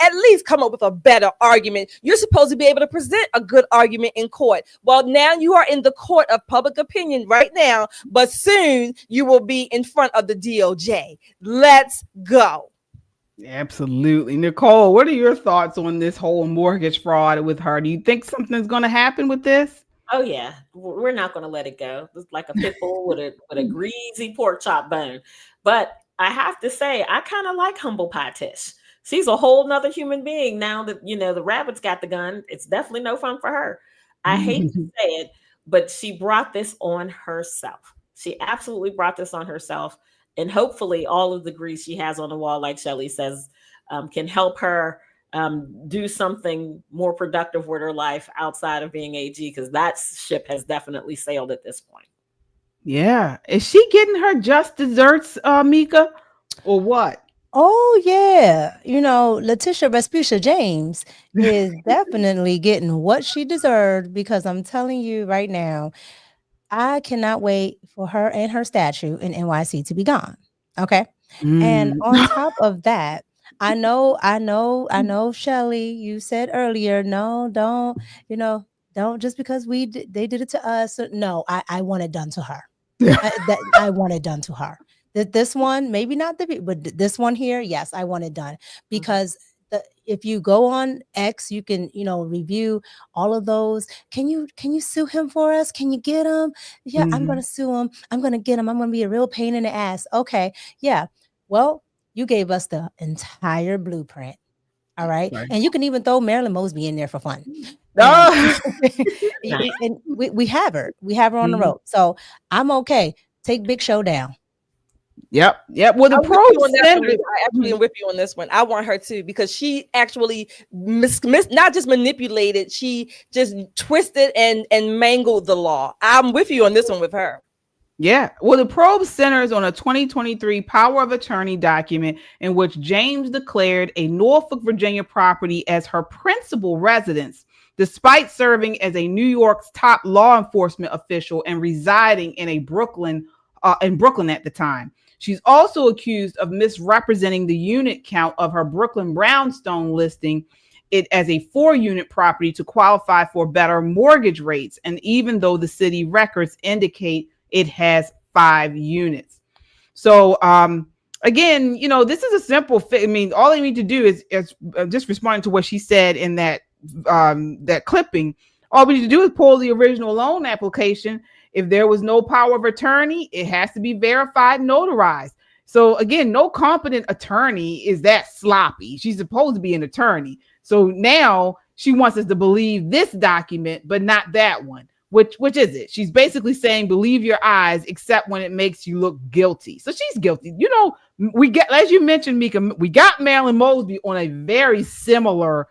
come up with a better argument. You're supposed to be able to present a good argument in court. Well, now you are in the court of public opinion right now, but soon you will be in front of the DOJ. Let's go. Absolutely. Nicole, what are your thoughts on this whole mortgage fraud with her? Do you think something's going to happen with this? Oh yeah, we're not going to let it go. It's like a pit bull with a greasy pork chop bone. But I have to say, I kind of like humble pie Tish. She's a whole nother human being now that the rabbit's got the gun. It's definitely no fun for her. I hate to say it, but she brought this on herself. She absolutely brought this on herself. And hopefully all of the grease she has on the wall, like Shelley says, can help her do something more productive with her life outside of being AG, because that ship has definitely sailed at this point. Yeah. Is she getting her just desserts, Mika, or what? Oh yeah, Leticia James is definitely getting what she deserved, because I'm telling you right now, I cannot wait for her and her statue in NYC to be gone. Okay. And on top of that, I know, Shelley, you said earlier, no, don't just because they did it to us. No, I want it done to her. I want it done to her. This one, maybe not but this one here, yes, I want it done, because if you go on X, you can, review all of those. Can you sue him for us? Can you get him? Yeah, I'm going to sue him. I'm going to get him. I'm going to be a real pain in the ass. Okay. Yeah. Well, you gave us the entire blueprint. All right. And you can even throw Marilyn Mosby in there for fun. And we have her. We have her on the road. So I'm okay. Take Big Show down. Yep. Well, the pros. I actually am with you on this one. I want her to, because she actually not just manipulated, she just twisted and mangled the law. I'm with you on this one with her. Yeah. Well, the probe centers on a 2023 power of attorney document in which James declared a Norfolk, Virginia property as her principal residence, despite serving as a New York's top law enforcement official and residing in Brooklyn at the time. She's also accused of misrepresenting the unit count of her Brooklyn brownstone, listing it as a 4-unit property to qualify for better mortgage rates. And even though the city records indicate it has 5 units. So again, this is a simple fit. I mean, all they need to do is just responding to what she said in that clipping. All we need to do is pull the original loan application. If there was no power of attorney, it has to be verified and notarized. So again, no competent attorney is that sloppy. She's supposed to be an attorney. So now she wants us to believe this document, but not that one. Which is it? She's basically saying, believe your eyes, except when it makes you look guilty. So she's guilty. We get, as you mentioned, Mika, we got Marilyn Mosby on a very similar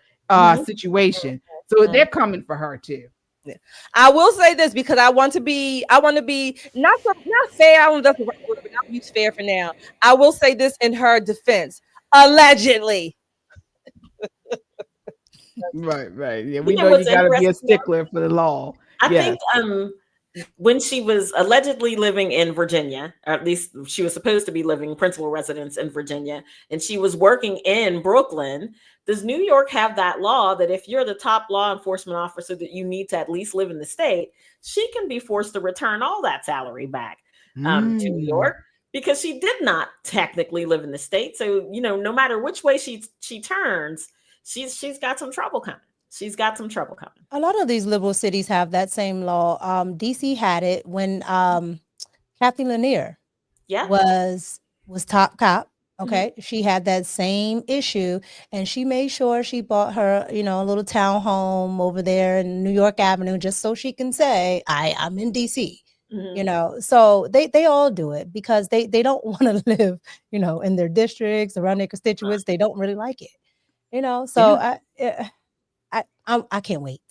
situation. So they're coming for her too. I will say this, because I want to be not fair. I don't know if that's the right word, but I'll use fair for now. I will say this in her defense. Allegedly. Right. Yeah, we know you gotta be a stickler for the law. I think when she was allegedly living in Virginia, or at least she was supposed to be living principal residence in Virginia, and she was working in Brooklyn, does New York have that law that if you're the top law enforcement officer that you need to at least live in the state, she can be forced to return all that salary back to New York, because she did not technically live in the state. So, no matter which way she turns, she's got some trouble coming. She's got some trouble coming. A lot of these liberal cities have that same law. DC had it when Kathy Lanier was top cop. Okay. Mm-hmm. She had that same issue, and she made sure she bought her, a little townhome over there in New York Avenue, just so she can say, I'm in DC. Mm-hmm. So they all do it because they don't want to live, in their districts, around their constituents. They don't really like it, so I can't wait.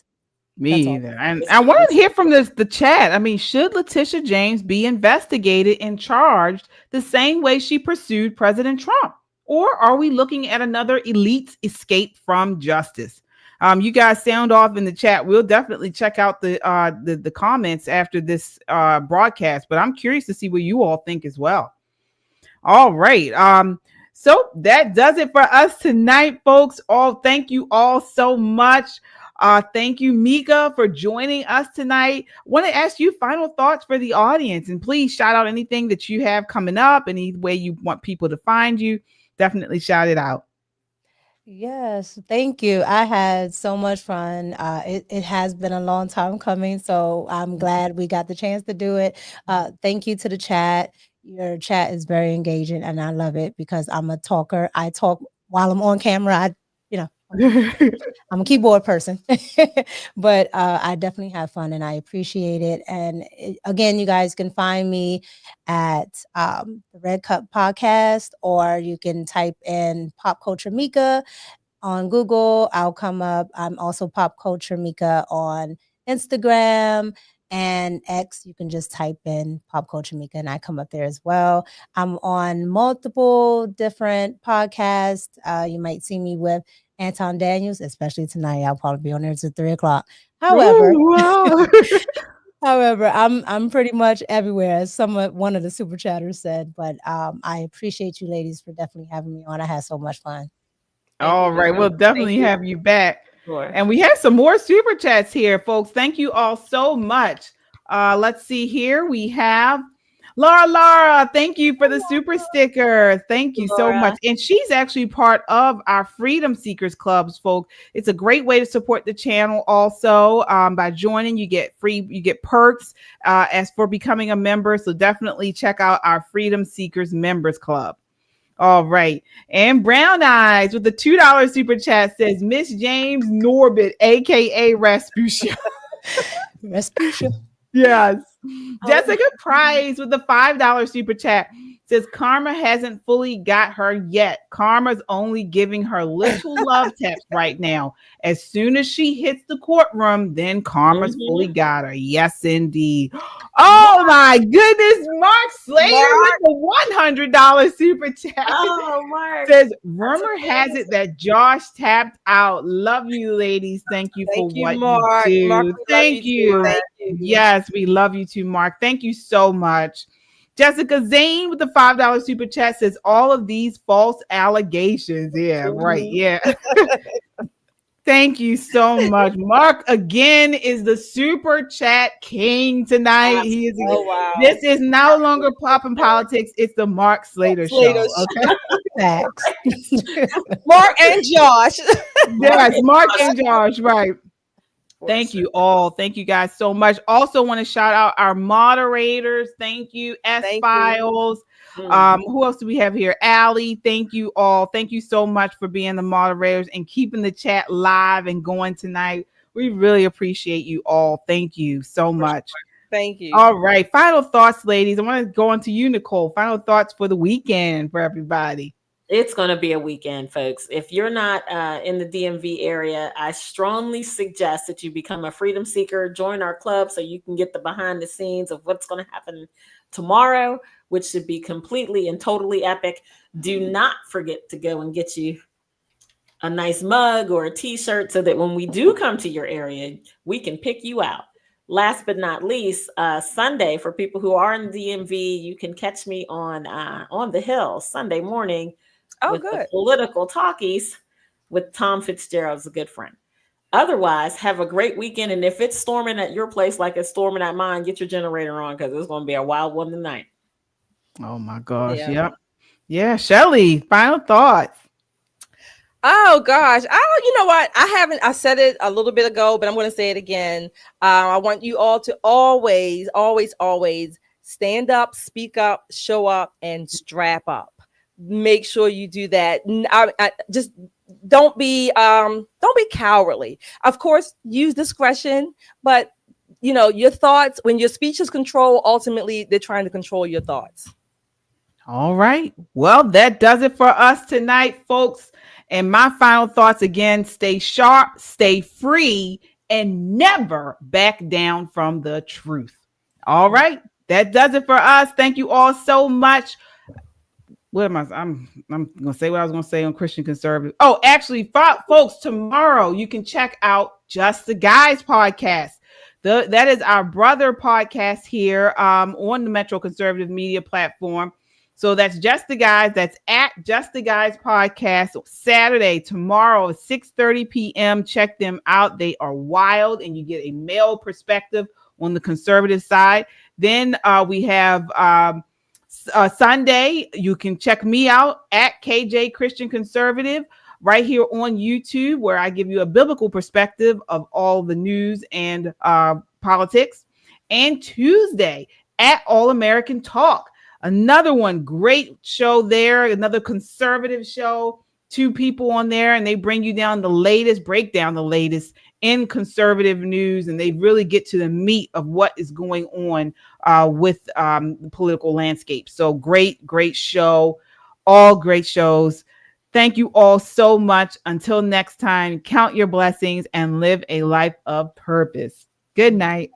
Me either. And I want to hear from the chat. I mean, should Leticia James be investigated and charged the same way she pursued President Trump? Or are we looking at another elite escape from justice? You guys sound off in the chat. We'll definitely check out the comments after this broadcast, but I'm curious to see what you all think as well. All right. So that does it for us tonight, folks. Thank you all so much. Thank you, Mika, for joining us tonight. I want to ask you final thoughts for the audience, and please shout out anything that you have coming up, any way you want people to find you. Definitely shout it out. Yes, thank you. I had so much fun. It has been a long time coming, so I'm glad we got the chance to do it. Thank you to the chat. Your chat is very engaging, and I love it because I'm a talker. I talk while I'm on camera. I'm a keyboard person, but I definitely have fun and I appreciate it. And again, you guys can find me at the Red Cup Podcast, or you can type in Pop Culture Mika on Google. I'll come up. I'm also Pop Culture Mika on Instagram and X. You can just type in Pop Culture Mika and I come up there as well. I'm on multiple different podcasts. You might see me with Anton Daniels, especially tonight. I'll probably be on there till 3:00. However, however, I'm pretty much everywhere, as one of the super chatters said. But I appreciate you ladies for definitely having me on. I had so much fun. All right, we'll definitely have you back. Sure. And we have some more super chats here, folks. Thank you all so much. Let's see here. We have Laura. Thank you for the super sticker. Thank you so much. And she's actually part of our Freedom Seekers Clubs, folks. It's a great way to support the channel. Also, by joining, you get perks as for becoming a member. So definitely check out our Freedom Seekers Members Club. All right. And Brown Eyes with the $2 super chat says Miss James Norbit, aka Rasputia. Rasputia. Yes. Jessica Price with the $5 super chat says Karma hasn't fully got her yet. Karma's only giving her little love taps right now. As soon as she hits the courtroom, then Karma's fully got her. Yes, indeed. Oh my goodness. Mark Slater with the $100 super chat. Oh, Mark. Says rumor has it that Josh tapped out. Love you, ladies. Thank you for what Mark. you do. Mark, Thank you. Yes, we love you too, Mark. Thank you so much. Jessica Zane with the $5 super chat says all of these false allegations. Yeah, right. Yeah. Thank you so much. Mark again is the super chat king tonight. He is. This is no longer Poppin' Politics. It's the Mark Slater show. Okay. Facts. Mark and Josh. Yes, Mark and Josh. Right. Thank you all. Thank you guys so much. Also want to shout out our moderators. Thank you. S-Files. Who else do we have here? Allie. Thank you all. Thank you so much for being the moderators and keeping the chat live and going tonight. We really appreciate you all. Thank you so much. Thank you. All right. Final thoughts, ladies. I want to go on to you, Nicole. Final thoughts for the weekend for everybody. It's going to be a weekend, folks. If you're not in the DMV area, I strongly suggest that you become a freedom seeker, join our club so you can get the behind the scenes of what's going to happen tomorrow, which should be completely and totally epic. Do not forget to go and get you a nice mug or a t-shirt so that when we do come to your area, we can pick you out. Last but not least, Sunday, for people who are in the DMV, you can catch me on the Hill Sunday morning. With the political talkies with Tom Fitzgerald's a good friend. Otherwise, have a great weekend. And if it's storming at your place like it's storming at mine, get your generator on because it's going to be a wild one tonight. Oh my gosh. Yeah. Yep. Yeah. Shelly, final thoughts. Oh gosh. You know what? I said it a little bit ago, but I'm going to say it again. I want you all to always, always, always stand up, speak up, show up, and strap up. Make sure you do that. Just don't be cowardly. Of course, use discretion, but your thoughts, when your speech is controlled, ultimately they're trying to control your thoughts. All right. Well, that does it for us tonight, folks. And my final thoughts again, stay sharp, stay free, and never back down from the truth. All right. That does it for us. Thank you all so much. What am I? I'm gonna say what I was gonna say on Christian conservative. Oh, actually, folks, tomorrow you can check out Just the Guys podcast. That is our brother podcast here on the Metro Conservative Media platform. So that's Just the Guys. That's at Just the Guys podcast. Saturday, tomorrow, 6:30 p.m. Check them out. They are wild, and you get a male perspective on the conservative side. Then we have. Sunday, you can check me out at KJ Christian Conservative right here on YouTube, where I give you a biblical perspective of all the news and politics. And Tuesday at All American Talk, another one, great show there, another conservative show. two people on there, and they bring you down the latest, break down the latest in conservative news, and they really get to the meat of what is going on with the political landscape. So great show, all great shows. Thank you all so much. Until next time, count your blessings and live a life of purpose. Good night.